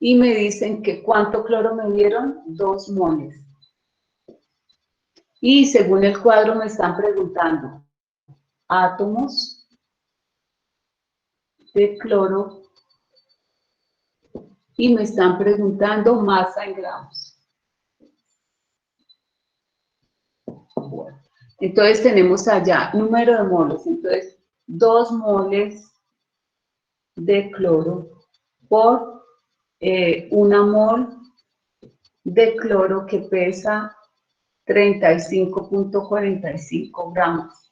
Y me dicen que ¿cuánto cloro me dieron? 2 moles. Y según el cuadro me están preguntando átomos de cloro y me están preguntando masa en gramos. Bueno, entonces tenemos allá número de moles. Entonces 2 moles de cloro por 1 mol de cloro que pesa 35.45 gramos.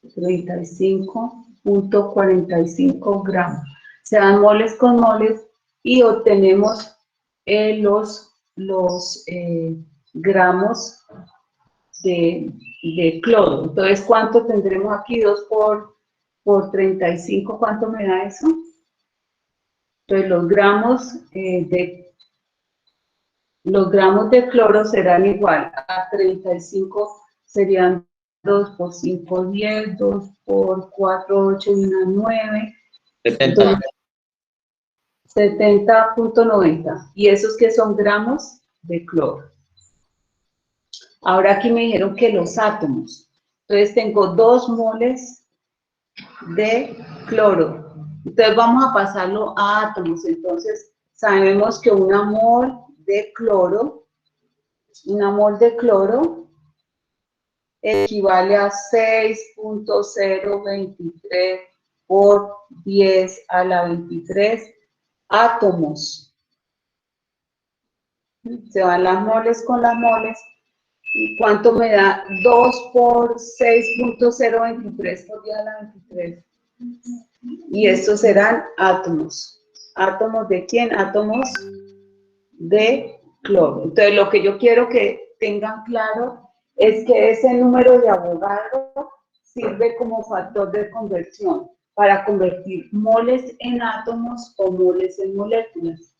35.45 gramos. Se dan moles con moles y obtenemos los gramos de cloro. Entonces, ¿cuánto tendremos aquí? 2 por 35, ¿cuánto me da eso? Entonces, los gramos de cloro serán igual a 35, serían 2 por 5, 10, 2 por 4, 8 y 1, 9. 70. 70.90. ¿Y esos que son gramos de cloro? Ahora aquí me dijeron que los átomos. Entonces tengo 2 moles de cloro. Entonces vamos a pasarlo a átomos. Entonces sabemos que una mol de cloro equivale a 6.023 por 10 a la 23 átomos. Se van las moles con las moles. ¿Y cuánto me da? 2 por 6.023 por 10 a la 23. Y estos serán átomos. ¿Átomos de quién? Átomos de cloro. Entonces, lo que yo quiero que tengan claro es que ese número de Avogadro sirve como factor de conversión para convertir moles en átomos o moles en moléculas.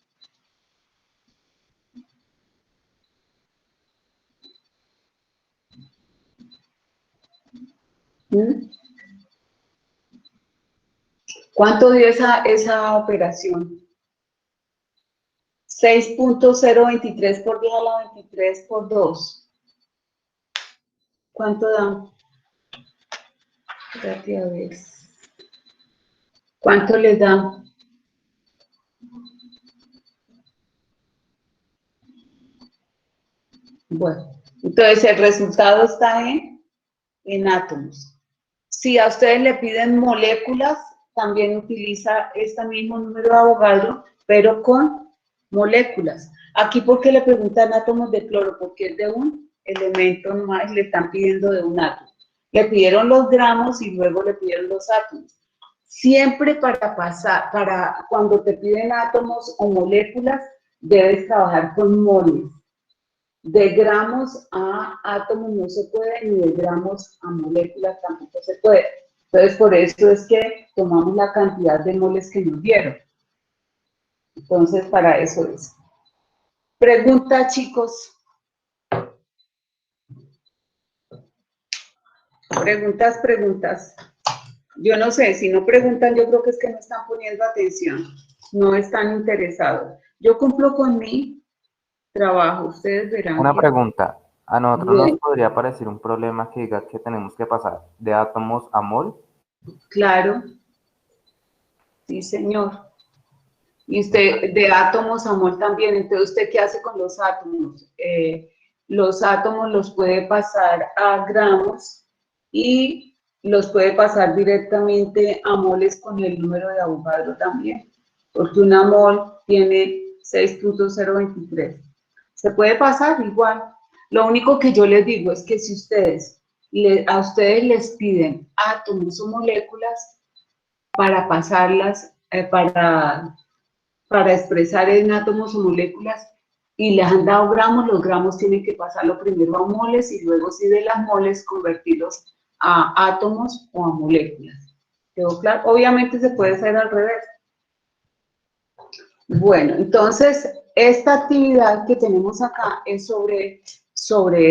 ¿Cuánto dio esa operación? 6.023 por 10 a la 23 por 2. ¿Cuánto da? Espérate a ver. ¿Cuánto les da? Bueno, entonces el resultado está en átomos. Si a ustedes le piden moléculas, también utiliza este mismo número de Avogadro, pero con moléculas. Aquí, ¿por qué le preguntan átomos de cloro? Porque es de un elemento nomás, le están pidiendo de un átomo. Le pidieron los gramos y luego le pidieron los átomos. Siempre para cuando te piden átomos o moléculas, debes trabajar con moles. De gramos a átomos no se puede, ni de gramos a moléculas tampoco se puede. Entonces, por eso es que tomamos la cantidad de moles que nos dieron. Entonces, para eso es. Pregunta, chicos. Preguntas. Yo no sé, si no preguntan, yo creo que es que no están poniendo atención, no están interesados. Yo cumplo con mi trabajo, ustedes verán. Una que- pregunta. A nosotros Bien, nos podría parecer un problema que diga que tenemos que pasar de átomos a mol. claro, sí, señor. Y usted, de átomos a mol también, entonces, ¿usted qué hace con los átomos? Los átomos los puede pasar a gramos y los puede pasar directamente a moles con el número de Avogadro también, porque una mol tiene 6.023. Se puede pasar igual. Lo único que yo les digo es que si a ustedes les piden átomos o moléculas para pasarlas, para expresar en átomos o moléculas y les han dado gramos, los gramos tienen que pasarlo primero a moles y luego sí de las moles convertirlos a átomos o a moléculas. ¿Quedó claro? Obviamente se puede hacer al revés. Bueno, entonces esta actividad que tenemos acá es sobre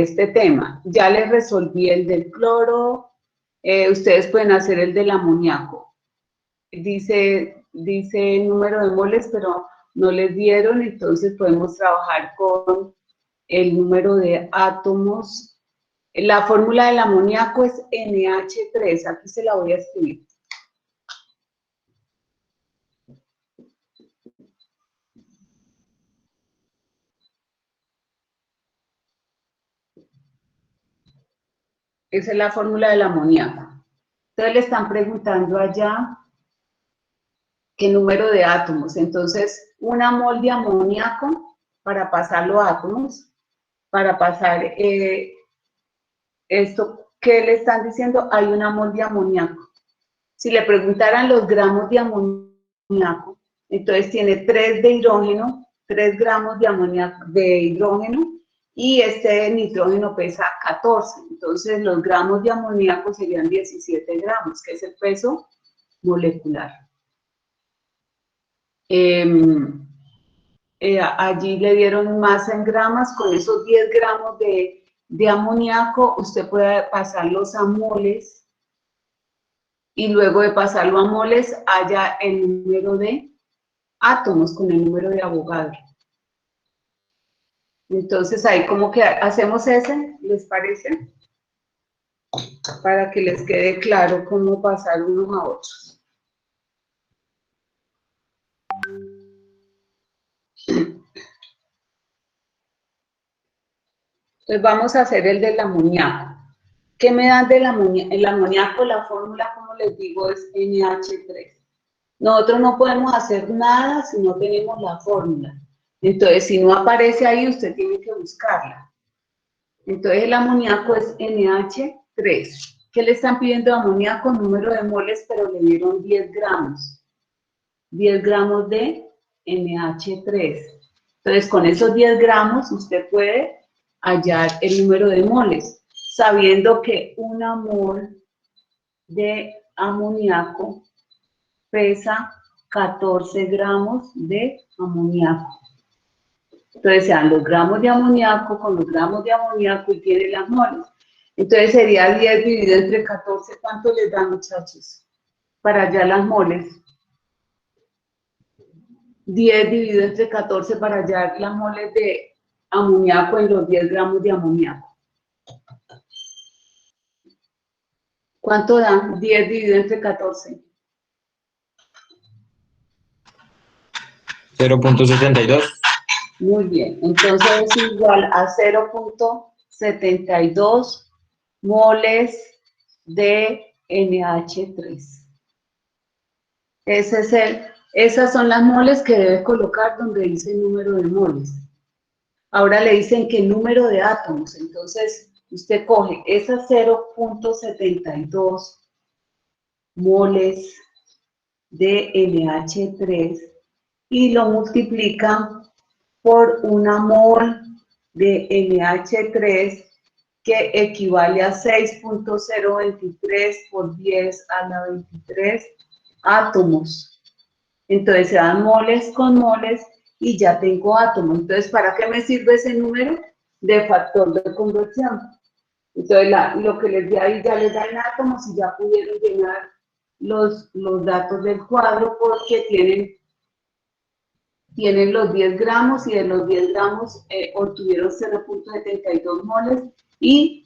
este tema. Ya les resolví el del cloro, ustedes pueden hacer el del amoníaco. Dice el número de moles, pero no les dieron, entonces podemos trabajar con el número de átomos. La fórmula del amoníaco es NH3, aquí se la voy a escribir. Esa es la fórmula del amoníaco. Entonces le están preguntando allá qué número de átomos. Entonces, una mol de amoníaco para pasarlo a átomos, para pasar esto, ¿qué le están diciendo? Hay una mol de amoníaco. Si le preguntaran los gramos de amoníaco, entonces tiene 3 de hidrógeno, 3 gramos de amoníaco, de hidrógeno, y este nitrógeno pesa 14. Entonces, los gramos de amoníaco serían 17 gramos, que es el peso molecular. Allí le dieron masa en gramas, con esos 10 gramos de amoníaco, usted puede pasarlos a moles, y luego de pasarlo a moles, haya el número de átomos con el número de Avogadro. Entonces, ahí como que hacemos ese, ¿les parece? Para que les quede claro cómo pasar unos a otros. Entonces vamos a hacer el del amoníaco. ¿Qué me dan del amoníaco? El amoníaco, la fórmula, como les digo, es NH3. Nosotros no podemos hacer nada si no tenemos la fórmula. Entonces, si no aparece ahí, usted tiene que buscarla. Entonces, el amoníaco es NH3. ¿Qué le están pidiendo de amoníaco? Número de moles, pero le dieron 10 gramos. 10 gramos de NH3. Entonces, con esos 10 gramos, usted puede hallar el número de moles, sabiendo que una mol de amoníaco pesa 14 gramos de amoníaco. Entonces se dan los gramos de amoníaco con los gramos de amoníaco y tiene las moles. Entonces sería 10 dividido entre 14. ¿Cuánto les dan, muchachos? Para hallar las moles. 10 dividido entre 14 para hallar las moles de amoníaco en los 10 gramos de amoníaco. ¿Cuánto dan? 10 dividido entre 14. 0.72. Muy bien, entonces es igual a 0.72 moles de NH3. Esas son las moles que debe colocar donde dice el número de moles. Ahora le dicen que el número de átomos, entonces usted coge esas 0.72 moles de NH3 y lo multiplica por una mol de NH3 que equivale a 6.023 por 10 a la 23 átomos. Entonces se dan moles con moles y ya tengo átomos. Entonces, ¿para qué me sirve ese número? De factor de conversión. Entonces, lo que les di ahí ya les da en átomos y ya pudieron llenar los datos del cuadro porque tienen los 10 gramos y de los 10 gramos obtuvieron 0.72 moles y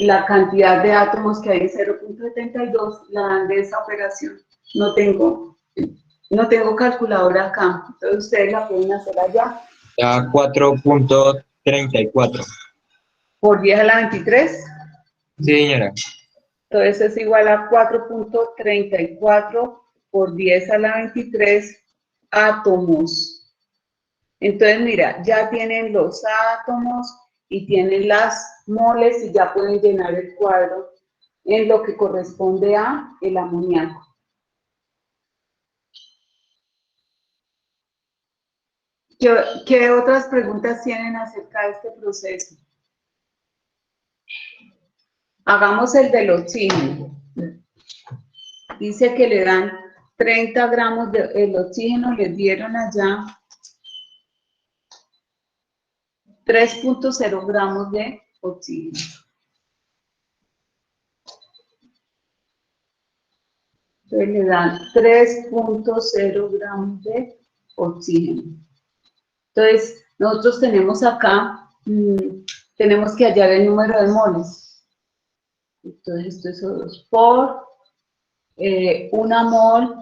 la cantidad de átomos que hay en 0.72 la dan de esa operación. No tengo calculadora acá, entonces ustedes la pueden hacer allá. Da 4.34. ¿Por 10 a la 23? Sí, señora. Entonces es igual a 4.34 por 10 a la 23 átomos. Entonces, mira, ya tienen los átomos y tienen las moles y ya pueden llenar el cuadro en lo que corresponde a el amoníaco. ¿Qué otras preguntas tienen acerca de este proceso? Hagamos el del oxígeno. Dice que le dan 30 gramos del oxígeno, les dieron allá 3.0 gramos de oxígeno. Entonces le dan 3.0 gramos de oxígeno. Entonces, nosotros tenemos acá, tenemos que hallar el número de moles. Entonces, esto es O2 por una mol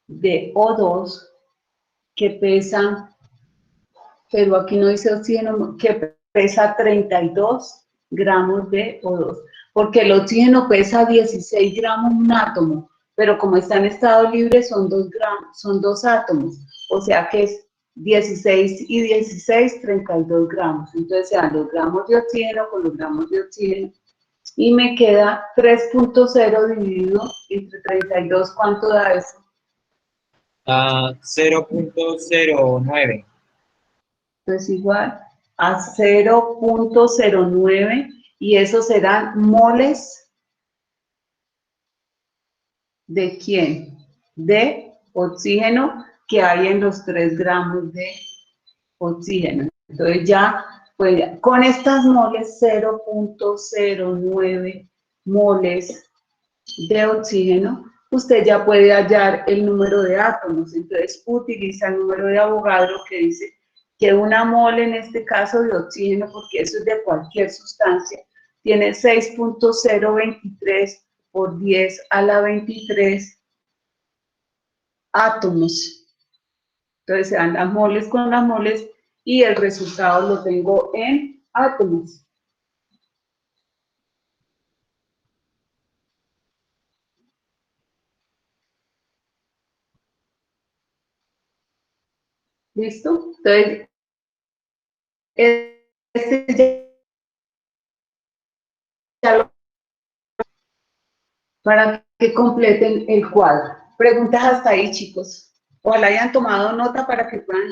de O2 que pesa, pero aquí no dice oxígeno, que pesa 32 gramos de O2. Porque el oxígeno pesa 16 gramos un átomo, pero como está en estado libre son 2 gramos, son 2 átomos. O sea que es 16 y 16, 32 gramos. Entonces se dan los gramos de oxígeno con los gramos de oxígeno. Y me queda 3.0 dividido entre 32. ¿Cuánto da eso? 0.09. Entonces igual a 0.09 y eso serán moles ¿de quién? De oxígeno que hay en los 3 gramos de oxígeno. Entonces ya, pues con estas moles, 0.09 moles de oxígeno, usted ya puede hallar el número de átomos. Entonces utiliza el número de Avogadro que dice que una mole en este caso de oxígeno, porque eso es de cualquier sustancia, tiene 6.023 por 10 a la 23 átomos. Entonces se dan las moles con las moles y el resultado lo tengo en átomos. ¿Listo? Entonces, ya lo, para que completen el cuadro. Preguntas hasta ahí, chicos. Ojalá hayan tomado nota para que puedan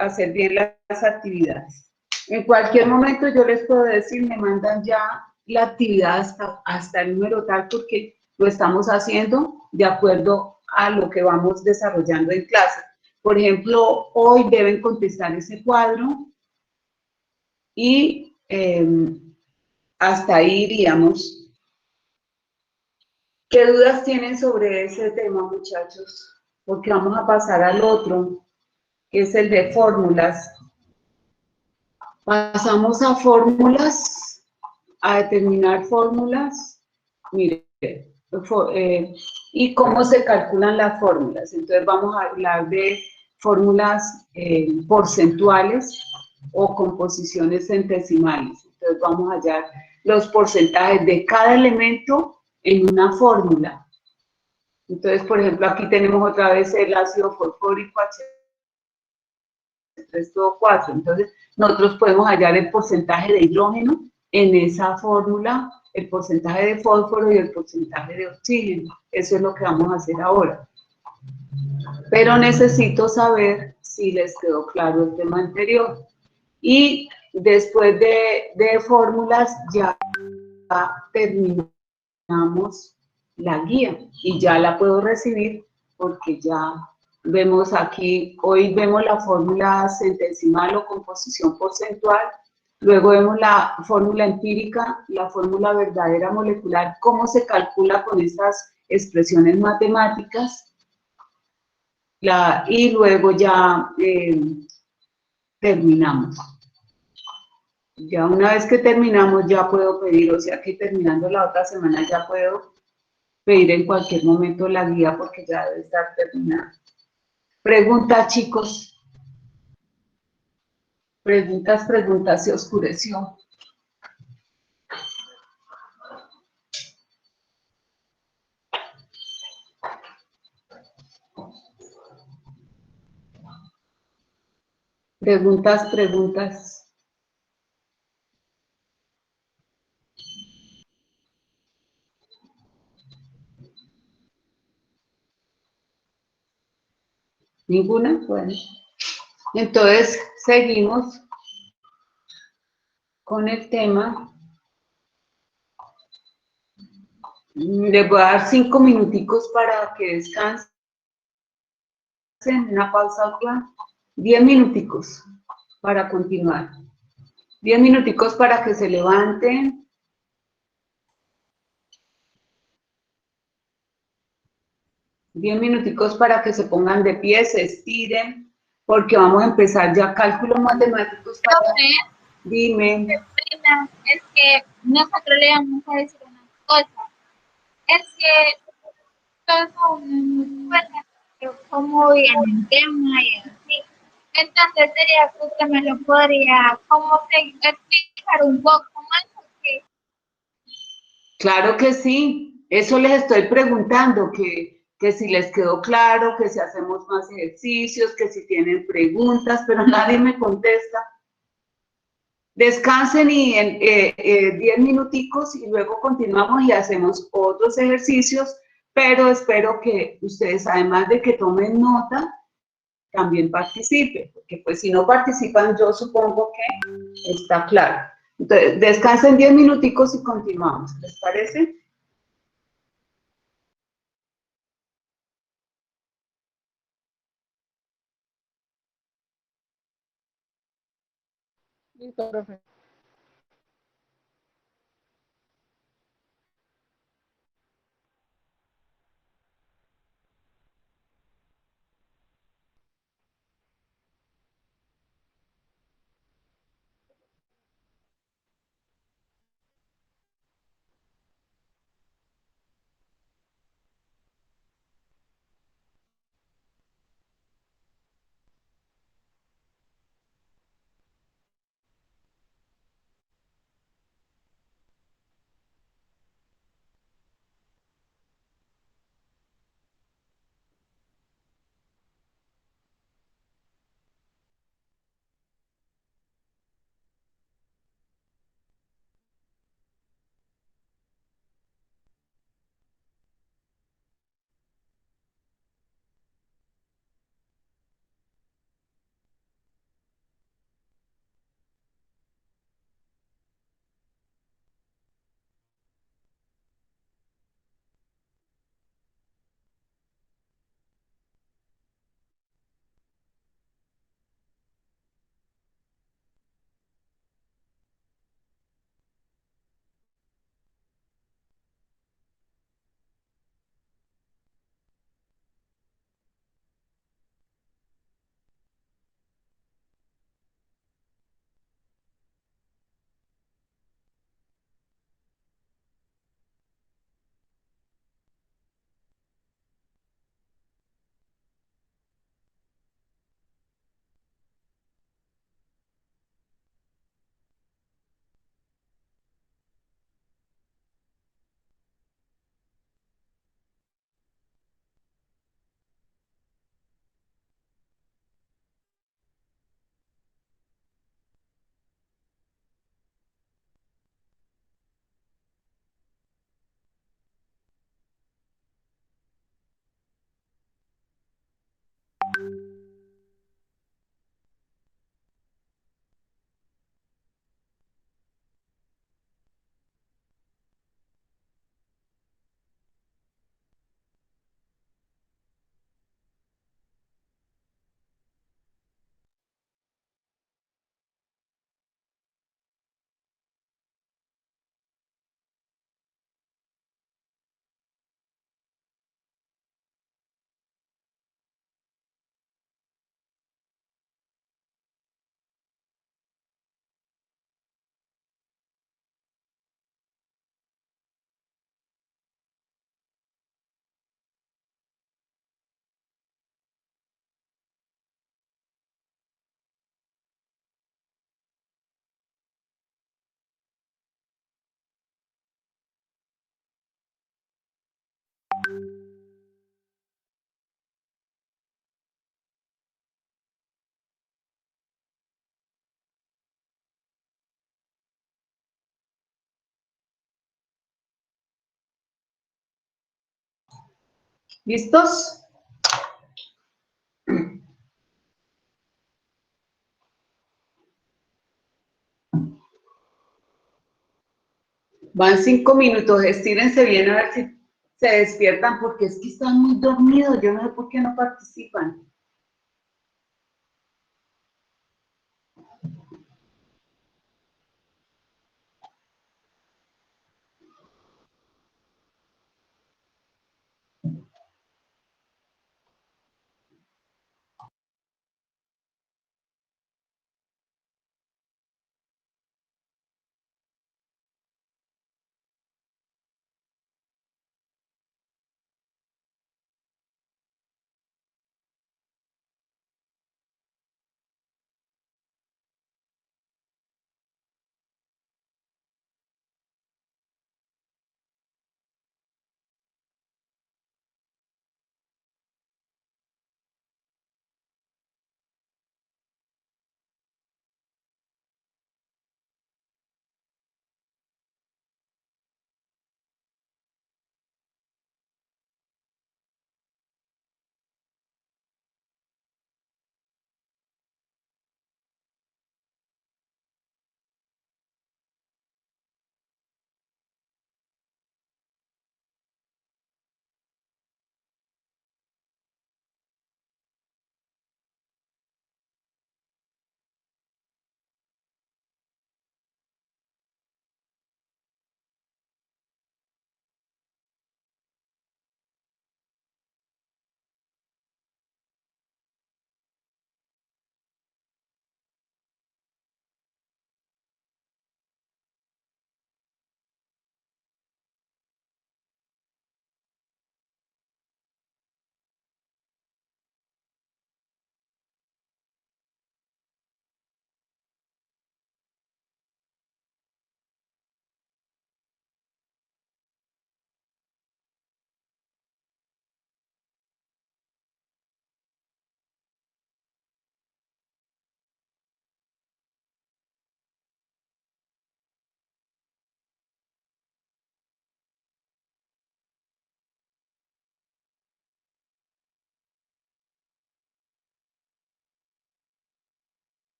hacer bien las actividades. En cualquier momento yo les puedo decir, me mandan ya la actividad hasta el número tal, porque lo estamos haciendo de acuerdo a lo que vamos desarrollando en clase. Por ejemplo, hoy deben contestar ese cuadro y hasta ahí iríamos. ¿Qué dudas tienen sobre ese tema, muchachos? Porque vamos a pasar al otro, que es el de fórmulas. Pasamos a fórmulas, a determinar fórmulas. Mire, y cómo se calculan las fórmulas. Entonces vamos a hablar de fórmulas porcentuales o composiciones centesimales. Entonces vamos a hallar los porcentajes de cada elemento en una fórmula. Entonces, por ejemplo, aquí tenemos otra vez el ácido fosfórico H3O4. Entonces, nosotros podemos hallar el porcentaje de hidrógeno en esa fórmula, el porcentaje de fósforo y el porcentaje de oxígeno. Eso es lo que vamos a hacer ahora. Pero necesito saber si les quedó claro el tema anterior. Y después de fórmulas ya terminamos la guía y ya la puedo recibir porque ya vemos aquí, hoy vemos la fórmula centesimal o composición porcentual, luego vemos la fórmula empírica, la fórmula verdadera molecular, cómo se calcula con estas expresiones matemáticas, y luego ya terminamos. Ya una vez que terminamos ya puedo pedir, o sea que terminando la otra semana ya puedo pedir en cualquier momento la guía porque ya debe estar terminada. Preguntas, chicos. Preguntas, se oscureció. Preguntas. ¿Ninguna? Bueno. Entonces, seguimos con el tema. Les voy a dar 5 minuticos para que descansen, una pausa, 10 minuticos para continuar. 10 minuticos para que se levanten. 10 minuticos para que se pongan de pie, se estiren, porque vamos a empezar ya cálculos matemáticos. Dime. Es que nosotros le vamos a decir una cosa. Es que todos son como bien el tema y así. Entonces sería que usted me lo podría como explicar un poco más. Porque Claro que sí, eso les estoy preguntando, que si les quedó claro, que si hacemos más ejercicios, que si tienen preguntas, pero nadie me contesta. Descansen y en 10 minuticos y luego continuamos y hacemos otros ejercicios, pero espero que ustedes, además de que tomen nota, también participen, porque pues si no participan, yo supongo que está claro. Entonces, descansen 10 minuticos y continuamos, ¿les parece? Listo, profe. ¿Listos? Van 5 minutos, estírense bien a ver si se despiertan porque es que están muy dormidos, yo no sé por qué no participan.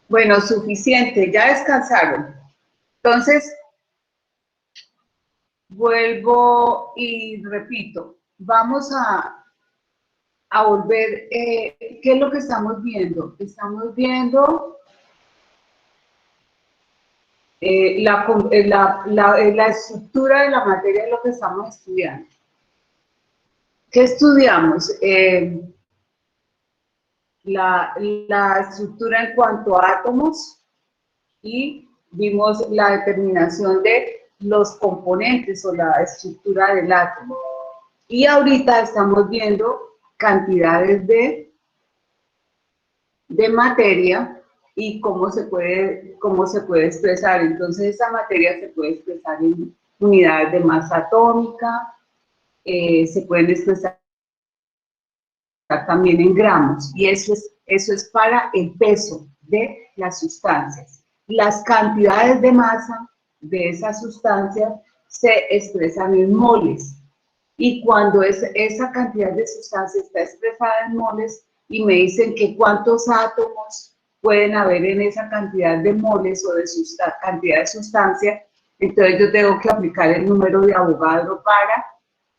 Bueno, suficiente, ya descansaron. Entonces, vuelvo y repito, vamos a volver, ¿qué es lo que estamos viendo? Estamos viendo la estructura de la materia de lo que estamos estudiando. ¿Qué estudiamos? La estructura en cuanto a átomos y vimos la determinación de los componentes o la estructura del átomo. Y ahorita estamos viendo cantidades de materia y cómo se puede expresar. Entonces, esa materia se puede expresar en unidades de masa atómica, se pueden expresar también en gramos, y eso es para el peso de las sustancias. Las cantidades de masa de esas sustancias se expresan en moles, y cuando esa cantidad de sustancia está expresada en moles y me dicen que cuántos átomos pueden haber en esa cantidad de moles o de cantidad de sustancia, entonces yo tengo que aplicar el número de Avogadro para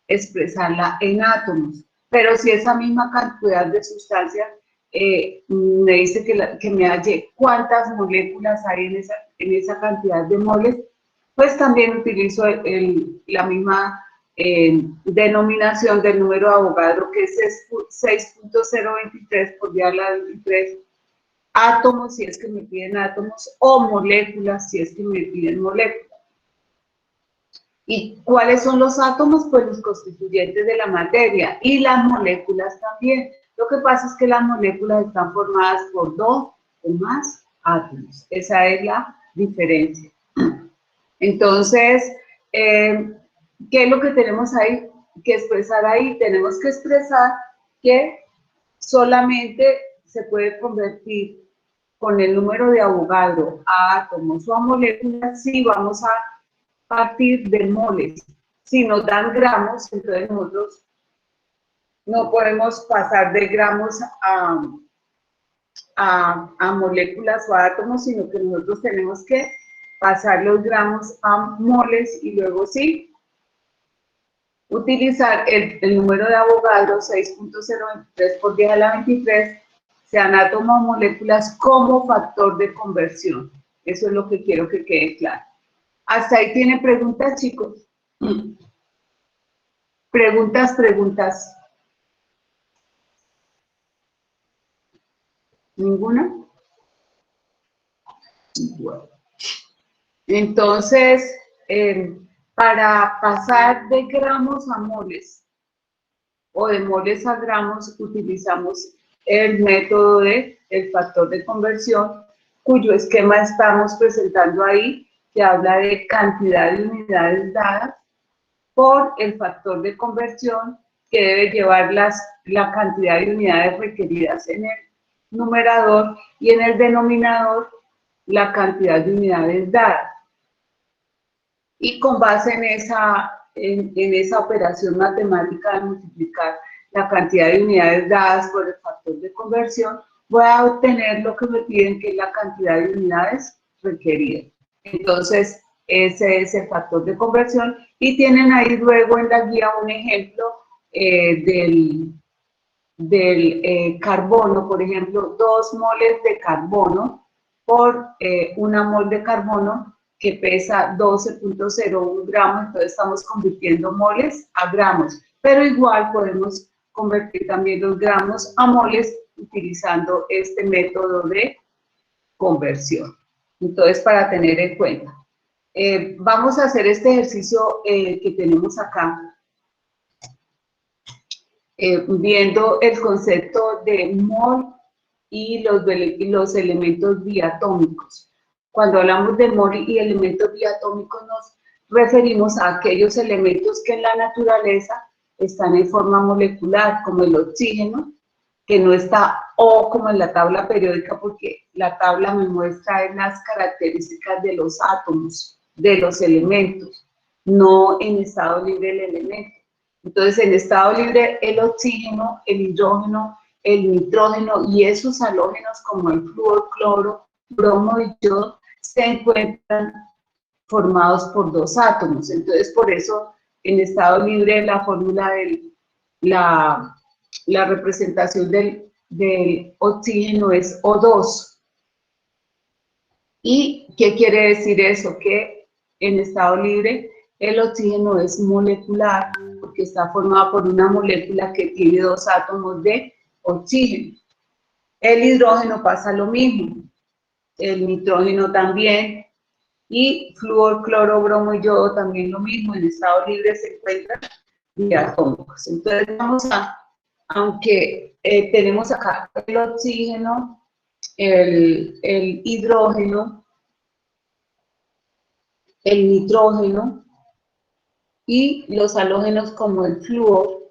expresarla en átomos. Pero si esa misma cantidad de sustancia me dice que me halle cuántas moléculas hay en esa cantidad de moles, pues también utilizo la misma denominación del número de Avogadro, que es 6.023 por 10 a la 23 átomos, si es que me piden átomos, o moléculas, si es que me piden moléculas. ¿Y cuáles son los átomos? Pues los constituyentes de la materia, y las moléculas también. Lo que pasa es que las moléculas están formadas por 2 o más átomos. Esa es la diferencia. Entonces, ¿qué es lo que tenemos ahí que expresar ahí? Tenemos que expresar que solamente se puede convertir con el número de Avogadro a átomos o a moléculas si vamos a partir de moles. Si nos dan gramos, entonces nosotros no podemos pasar de gramos a moléculas o a átomos, sino que nosotros tenemos que pasar los gramos a moles y luego sí utilizar el número de Avogadro 6.023 por 10 a la 23, sean átomos o moléculas, como factor de conversión. Eso es lo que quiero que quede claro. ¿Hasta ahí tienen preguntas, chicos? Preguntas. ¿Ninguna? Bueno. Entonces, para pasar de gramos a moles o de moles a gramos, utilizamos el método del factor de conversión, cuyo esquema estamos presentando ahí, que habla de cantidad de unidades dadas por el factor de conversión, que debe llevar la cantidad de unidades requeridas en el numerador, y en el denominador la cantidad de unidades dadas. Y con base en esa operación matemática de multiplicar la cantidad de unidades dadas por el factor de conversión, voy a obtener lo que me piden, que es la cantidad de unidades requeridas. Entonces, ese es el factor de conversión, y tienen ahí luego en la guía un ejemplo del carbono. Por ejemplo, 2 moles de carbono por 1 mol de carbono, que pesa 12.01 gramos, entonces estamos convirtiendo moles a gramos, pero igual podemos convertir también los gramos a moles utilizando este método de conversión. Entonces, para tener en cuenta. Vamos a hacer este ejercicio que tenemos acá, viendo el concepto de mol y los elementos diatómicos. Cuando hablamos de mol y elementos diatómicos nos referimos a aquellos elementos que en la naturaleza están en forma molecular, como el oxígeno, que no está O como en la tabla periódica, porque la tabla me muestra las características de los átomos, de los elementos, no en estado libre el elemento. Entonces, en estado libre, el oxígeno, el hidrógeno, el nitrógeno y esos halógenos como el flúor, cloro, bromo y yodo se encuentran formados por 2 átomos. Entonces, por eso, en estado libre, la fórmula de la representación del oxígeno es O2. ¿Y qué quiere decir eso? Que en estado libre el oxígeno es molecular, porque está formado por una molécula que tiene 2 átomos de oxígeno. El hidrógeno pasa lo mismo, el nitrógeno también, Y flúor, cloro, bromo y yodo también lo mismo, en estado libre se encuentran diatómicos. Entonces vamos a, aunque tenemos acá el oxígeno, el hidrógeno, el nitrógeno y los halógenos como el flúor,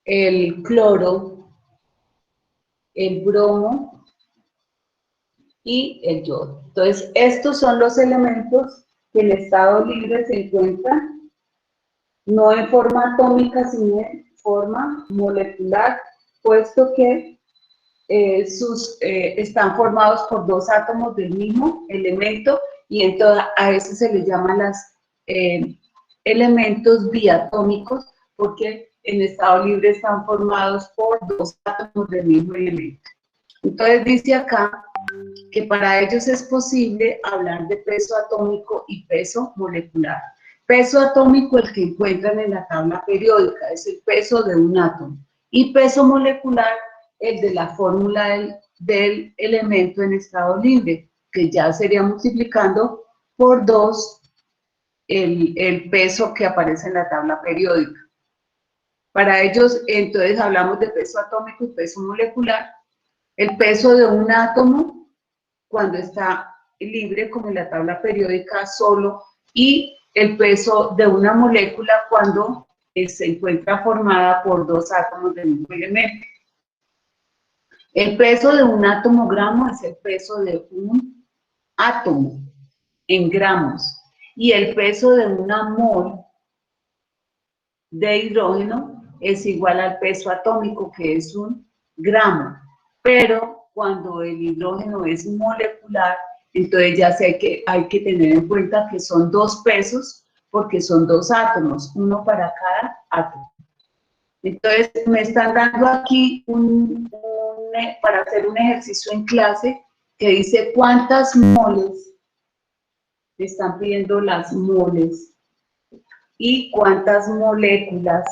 el cloro, el bromo y el yodo. Entonces, estos son los elementos que en estado libre se encuentran, no en forma atómica, sino en forma molecular, puesto que están formados por dos átomos del mismo elemento, y entonces a eso se les llama las elementos diatómicos, porque en estado libre están formados por dos átomos del mismo elemento. Entonces dice acá que para ellos es posible hablar de peso atómico y peso molecular. Peso atómico, el que encuentran en la tabla periódica, es el peso de un átomo, y peso molecular, el de la fórmula del elemento en estado libre, que ya sería multiplicando por 2 el peso que aparece en la tabla periódica. Para ellos, entonces, hablamos de peso atómico y peso molecular. El peso de un átomo, cuando está libre, como en la tabla periódica, solo, y el peso de una molécula cuando se encuentra formada por dos átomos del mismo elemento. El peso de un átomo gramo es el peso de un átomo en gramos, y el peso de una mol de hidrógeno es igual al peso atómico, que es un gramo. Pero cuando el hidrógeno es molecular, entonces ya sé que hay que tener en cuenta que son dos pesos, porque son dos átomos, uno para cada átomo. Entonces me están dando aquí para hacer un ejercicio en clase que dice cuántas moles, me están pidiendo las moles, y cuántas moléculas,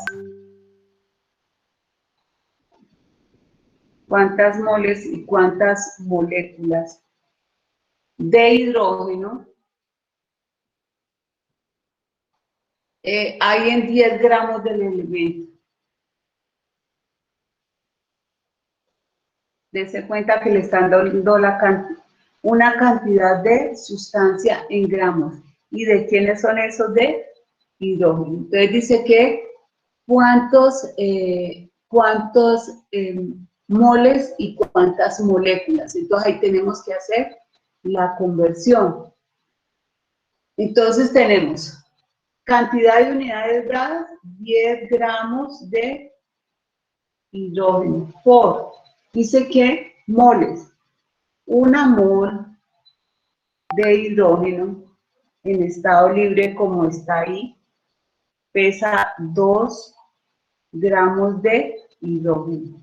cuántas moles y cuántas moléculas de hidrógeno hay en 10 gramos del elemento. Dese cuenta que le están dando una cantidad de sustancia en gramos. ¿Y de quiénes son esos? De hidrógeno. Entonces dice que cuántos moles y cuántas moléculas. Entonces ahí tenemos que hacer la conversión. Entonces tenemos cantidad de unidades dadas, 10 gramos de hidrógeno por, dice que moles, una mol de hidrógeno en estado libre como está ahí, pesa 2 gramos de hidrógeno.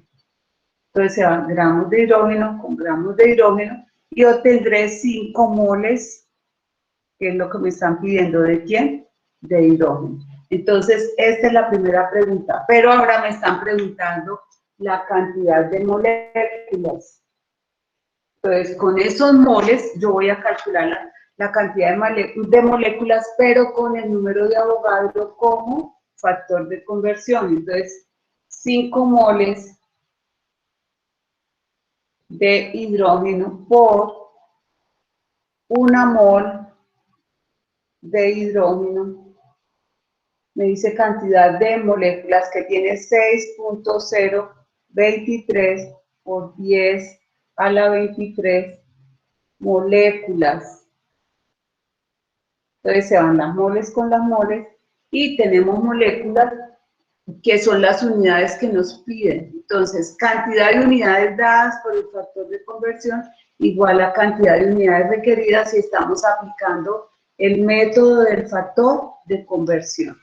Entonces se van gramos de hidrógeno con gramos de hidrógeno y obtendré 5 moles, que es lo que me están pidiendo. ¿De quién? De hidrógeno. Entonces, esta es la primera pregunta, pero ahora me están preguntando la cantidad de moléculas. Entonces, con esos moles, yo voy a calcular la cantidad de moléculas, pero con el número de Avogadro como factor de conversión. Entonces, 5 moles de hidrógeno por una mol de hidrógeno, me dice cantidad de moléculas que tiene 6.023 por 10 a la 23 moléculas. Entonces se van las moles con las moles y tenemos moléculas que son las unidades que nos piden. Entonces, cantidad de unidades dadas por el factor de conversión igual a cantidad de unidades requeridas si estamos aplicando el método del factor de conversión.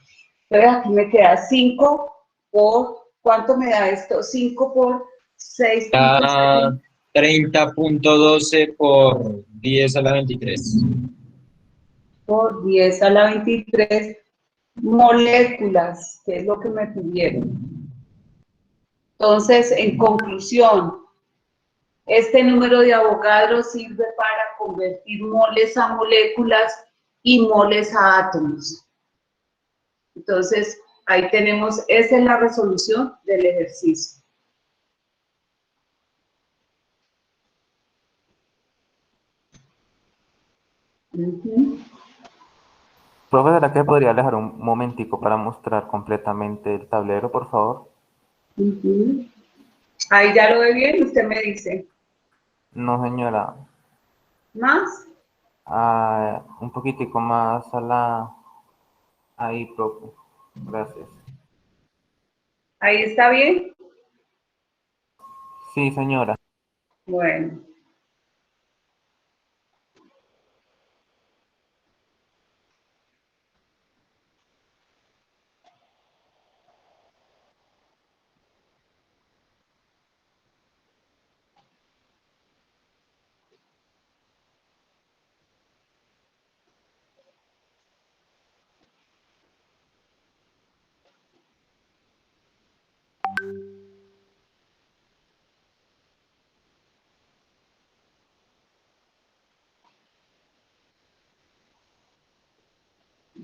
Entonces aquí me queda 5 por, ¿cuánto me da esto? 5 por 6. 30.12 por 10 a la 23. Por 10 a la 23 moléculas, que es lo que me pidieron. Entonces, en conclusión, este número de Avogadro sirve para convertir moles a moléculas y moles a átomos. Entonces, ahí tenemos, esa es la resolución del ejercicio. Profe, ¿será que podría dejar un momentico para mostrar completamente el tablero, por favor? Ahí ya lo ve bien, usted me dice. No, señora. ¿Más? Un poquitico más a la... Ahí, profe. Gracias. ¿Ahí está bien? Sí, señora. Bueno.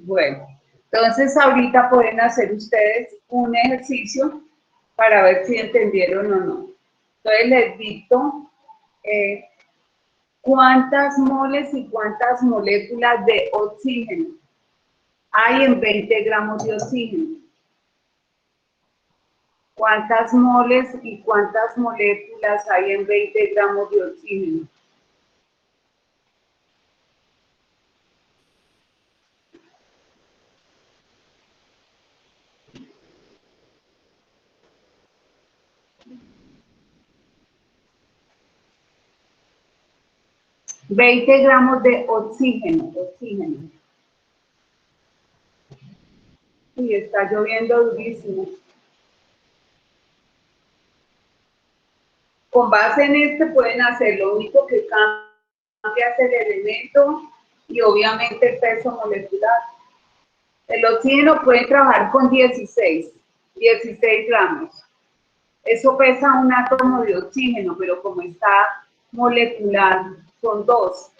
Bueno, entonces ahorita pueden hacer ustedes un ejercicio para ver si entendieron o no. Entonces les dicto cuántas moles y cuántas moléculas de oxígeno hay en 20 gramos de oxígeno. ¿Cuántas moles y cuántas moléculas hay en 20 gramos de oxígeno? Veinte gramos de oxígeno. Y está lloviendo durísimo. Con base en este pueden hacer, lo único que cambia es el elemento y obviamente el peso molecular. El oxígeno puede trabajar con 16 gramos. Eso pesa un átomo de oxígeno, pero como está molecular, son 2.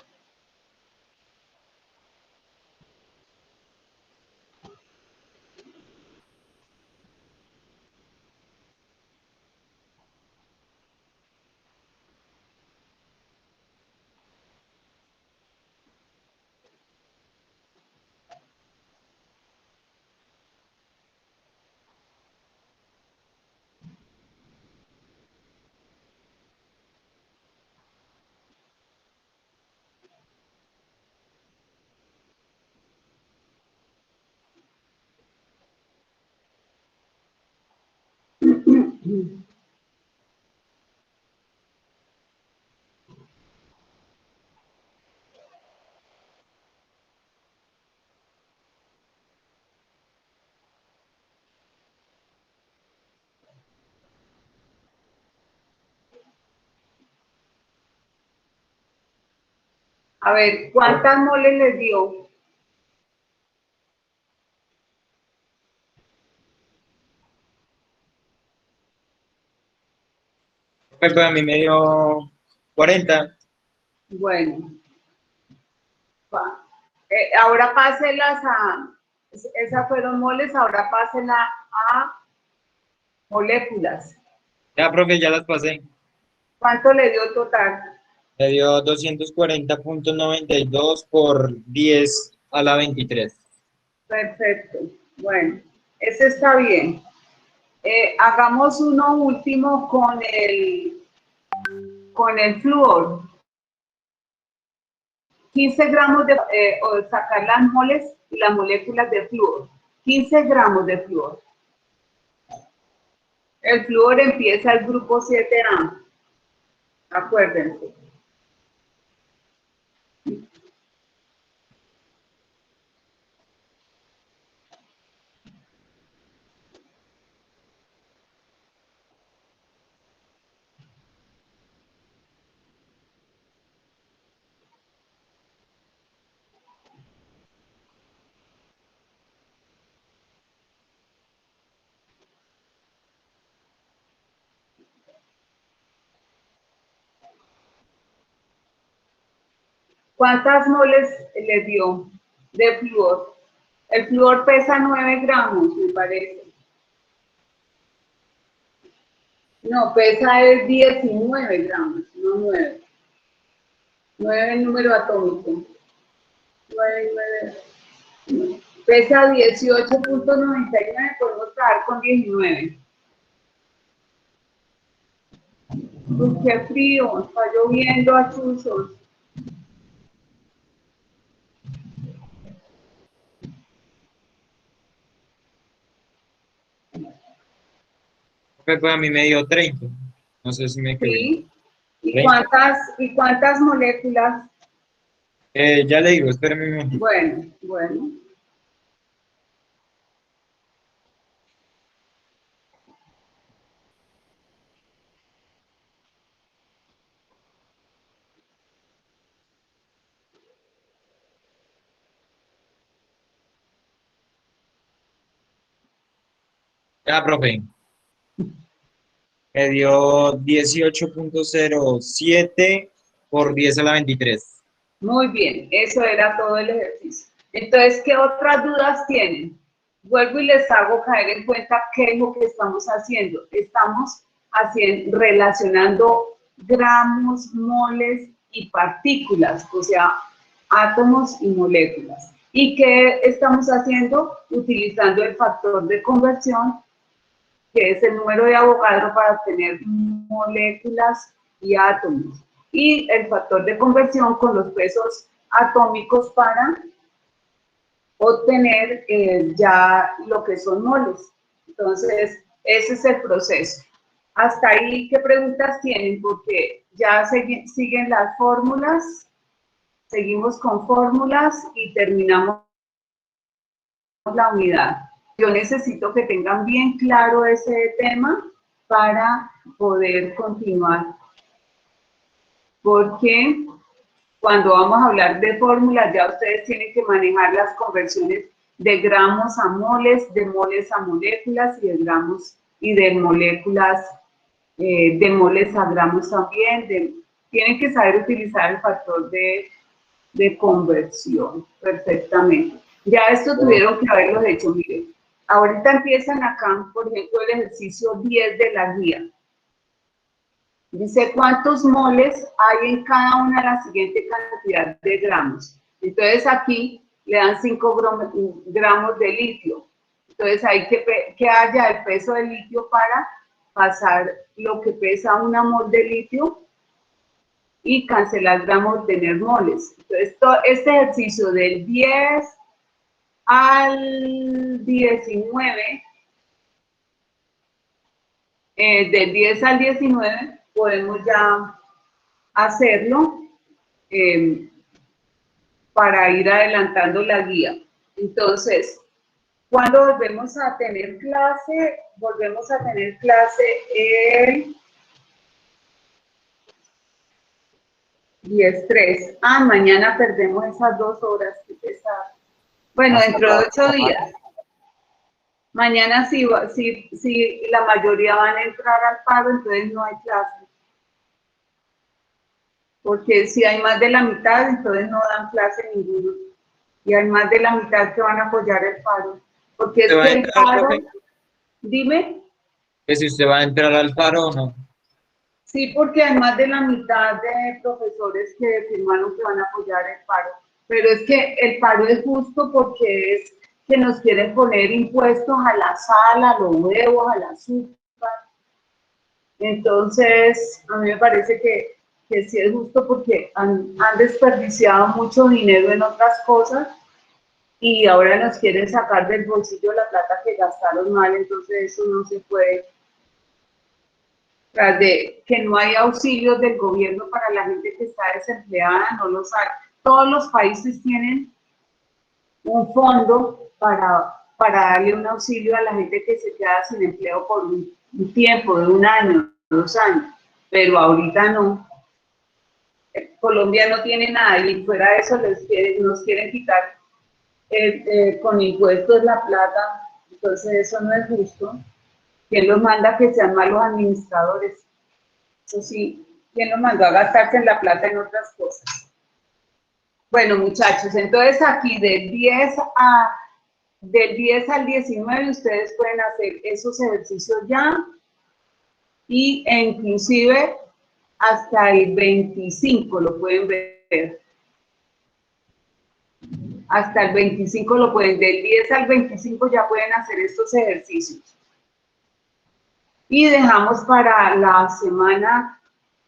A ver, ¿cuántas moles les dio? Pues a mí me dio 40. Bueno, ahora páselas a, esas fueron moles, ahora pásenla a moléculas. Ya, profe, ya las pasé. ¿Cuánto le dio total? Me dio 240.92 por 10 a la 23. Perfecto. Bueno, ese está bien. Hagamos uno último con el flúor. 15 gramos de, o sacar las moles y las moléculas de flúor. 15 gramos de flúor. El flúor empieza el grupo 7A. Acuérdense. ¿Cuántas moles le dio de flúor? El flúor pesa 9 gramos, me parece. No, pesa es 19 gramos, no 9. 9 el número atómico. 9. Pesa 18.99, podemos trabajar con 19. Uy, qué frío, está lloviendo a chuzos. Pues a mí me dio 30. No sé si me quedé. Sí. ¿Y 30. cuántas moléculas? Ya le digo, espérame un momento. Bueno. Ya, profe. Me dio 18.07 por 10 a la 23. Muy bien, eso era todo el ejercicio. Entonces, ¿qué otras dudas tienen? Vuelvo y les hago caer en cuenta qué es lo que estamos haciendo. Estamos relacionando gramos, moles y partículas, o sea, átomos y moléculas. ¿Y qué estamos haciendo? Utilizando el factor de conversión, que es el número de Avogadro para obtener moléculas y átomos, y el factor de conversión con los pesos atómicos para obtener ya lo que son moles. Entonces, ese es el proceso. Hasta ahí, ¿qué preguntas tienen? Porque ya siguen las fórmulas, seguimos con fórmulas y terminamos la unidad. Yo necesito que tengan bien claro ese tema para poder continuar. Porque cuando vamos a hablar de fórmulas, ya ustedes tienen que manejar las conversiones de gramos a moles, de moles a moléculas y de gramos y de moléculas, de moles a gramos también. Tienen que saber utilizar el factor de conversión perfectamente. Ya esto tuvieron que haberlo hecho, miren. Ahorita empiezan acá, por ejemplo, el ejercicio 10 de la guía. Dice, ¿cuántos moles hay en cada una de la siguiente cantidad de gramos? Entonces aquí le dan 5 gramos de litio. Entonces hay que haya el peso del litio para pasar lo que pesa una mol de litio y cancelar gramos de tener moles. Entonces este ejercicio del 10 al 19, del 10 al 19, podemos ya hacerlo para ir adelantando la guía. Entonces, ¿cuándo volvemos a tener clase? Volvemos a tener clase el 10-3. Mañana perdemos esas 2 horas, qué pesado. Bueno, dentro de 8 días. Mañana sí, la mayoría van a entrar al paro, entonces no hay clase. Porque si hay más de la mitad, entonces no dan clase ninguno. Y hay más de la mitad que van a apoyar el paro. Porque es que el paro... Dime. Que si usted va a entrar al paro o no. Sí, porque hay más de la mitad de profesores que firmaron que van a apoyar el paro. Pero es que el paro es justo porque es que nos quieren poner impuestos a la sal, a los huevos, al azúcar. Entonces, a mí me parece que sí es justo porque han desperdiciado mucho dinero en otras cosas y ahora nos quieren sacar del bolsillo la plata que gastaron mal, entonces eso no se puede. Tras de que no hay auxilios del gobierno para la gente que está desempleada, no los hay. Todos los países tienen un fondo para darle un auxilio a la gente que se queda sin empleo por un tiempo, de 1 año, 2 años, pero ahorita no. Colombia no tiene nada y fuera de eso nos quieren quitar con impuestos la plata, entonces eso no es justo. ¿Quién los manda a que sean malos administradores? Eso sí, ¿quién los mandó a gastarse en la plata en otras cosas? Bueno, muchachos, entonces aquí del 10 al 19 ustedes pueden hacer esos ejercicios ya y inclusive hasta el 25 lo pueden ver. Hasta el 25 lo pueden, del 10 al 25 ya pueden hacer estos ejercicios. Y dejamos para la semana,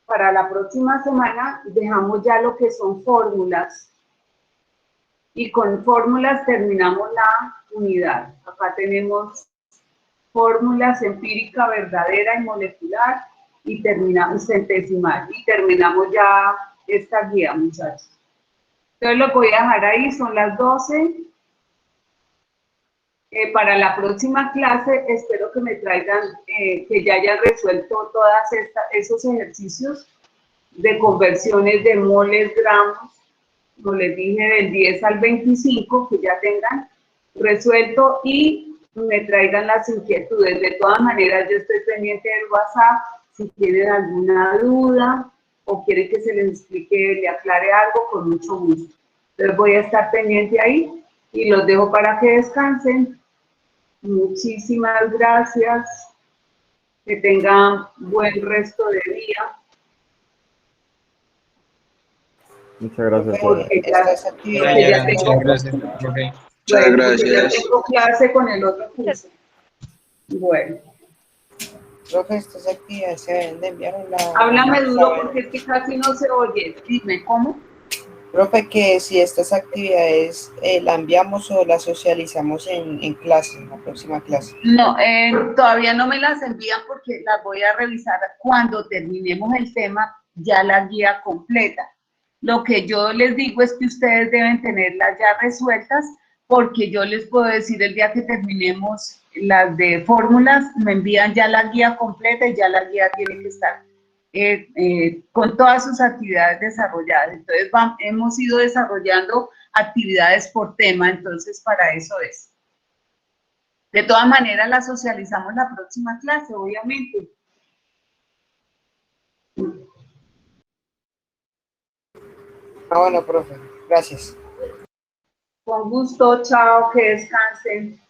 para la próxima semana, dejamos ya lo que son fórmulas. Y con fórmulas terminamos la unidad. Acá tenemos fórmulas empírica, verdadera y molecular, y terminamos centesimal. Y terminamos ya esta guía, muchachos. Entonces lo voy a dejar ahí, son las 12. Para la próxima clase espero que me traigan, que ya hayan resuelto todos esos ejercicios de conversiones de moles, gramos, como les dije, del 10 al 25, que ya tengan resuelto y me traigan las inquietudes. De todas maneras, yo estoy pendiente del WhatsApp, si tienen alguna duda o quieren que se les explique, le aclare algo, con mucho gusto. Entonces voy a estar pendiente ahí y los dejo para que descansen. Muchísimas gracias. Que tengan buen resto de día. Muchas gracias. Porque Estas actividades. ya tengo, Muchas gracias, profe. bueno, porque ya tengo clase con el otro curso. Bueno, Profe, estas actividades se deben de enviar en la... háblame duro porque es que casi no se oye. Dime, ¿cómo? Profe, que si estas actividades las enviamos o las socializamos en clase, en la próxima clase. No, todavía no me las envían porque las voy a revisar cuando terminemos el tema, ya la guía completa. Lo que yo les digo es que ustedes deben tenerlas ya resueltas, porque yo les puedo decir el día que terminemos las de fórmulas, me envían ya la guía completa y ya la guía tiene que estar con todas sus actividades desarrolladas. Entonces hemos ido desarrollando actividades por tema, entonces para eso es. De todas maneras, la socializamos la próxima clase, obviamente. Bueno, profe, gracias. Con gusto, chao, que descansen.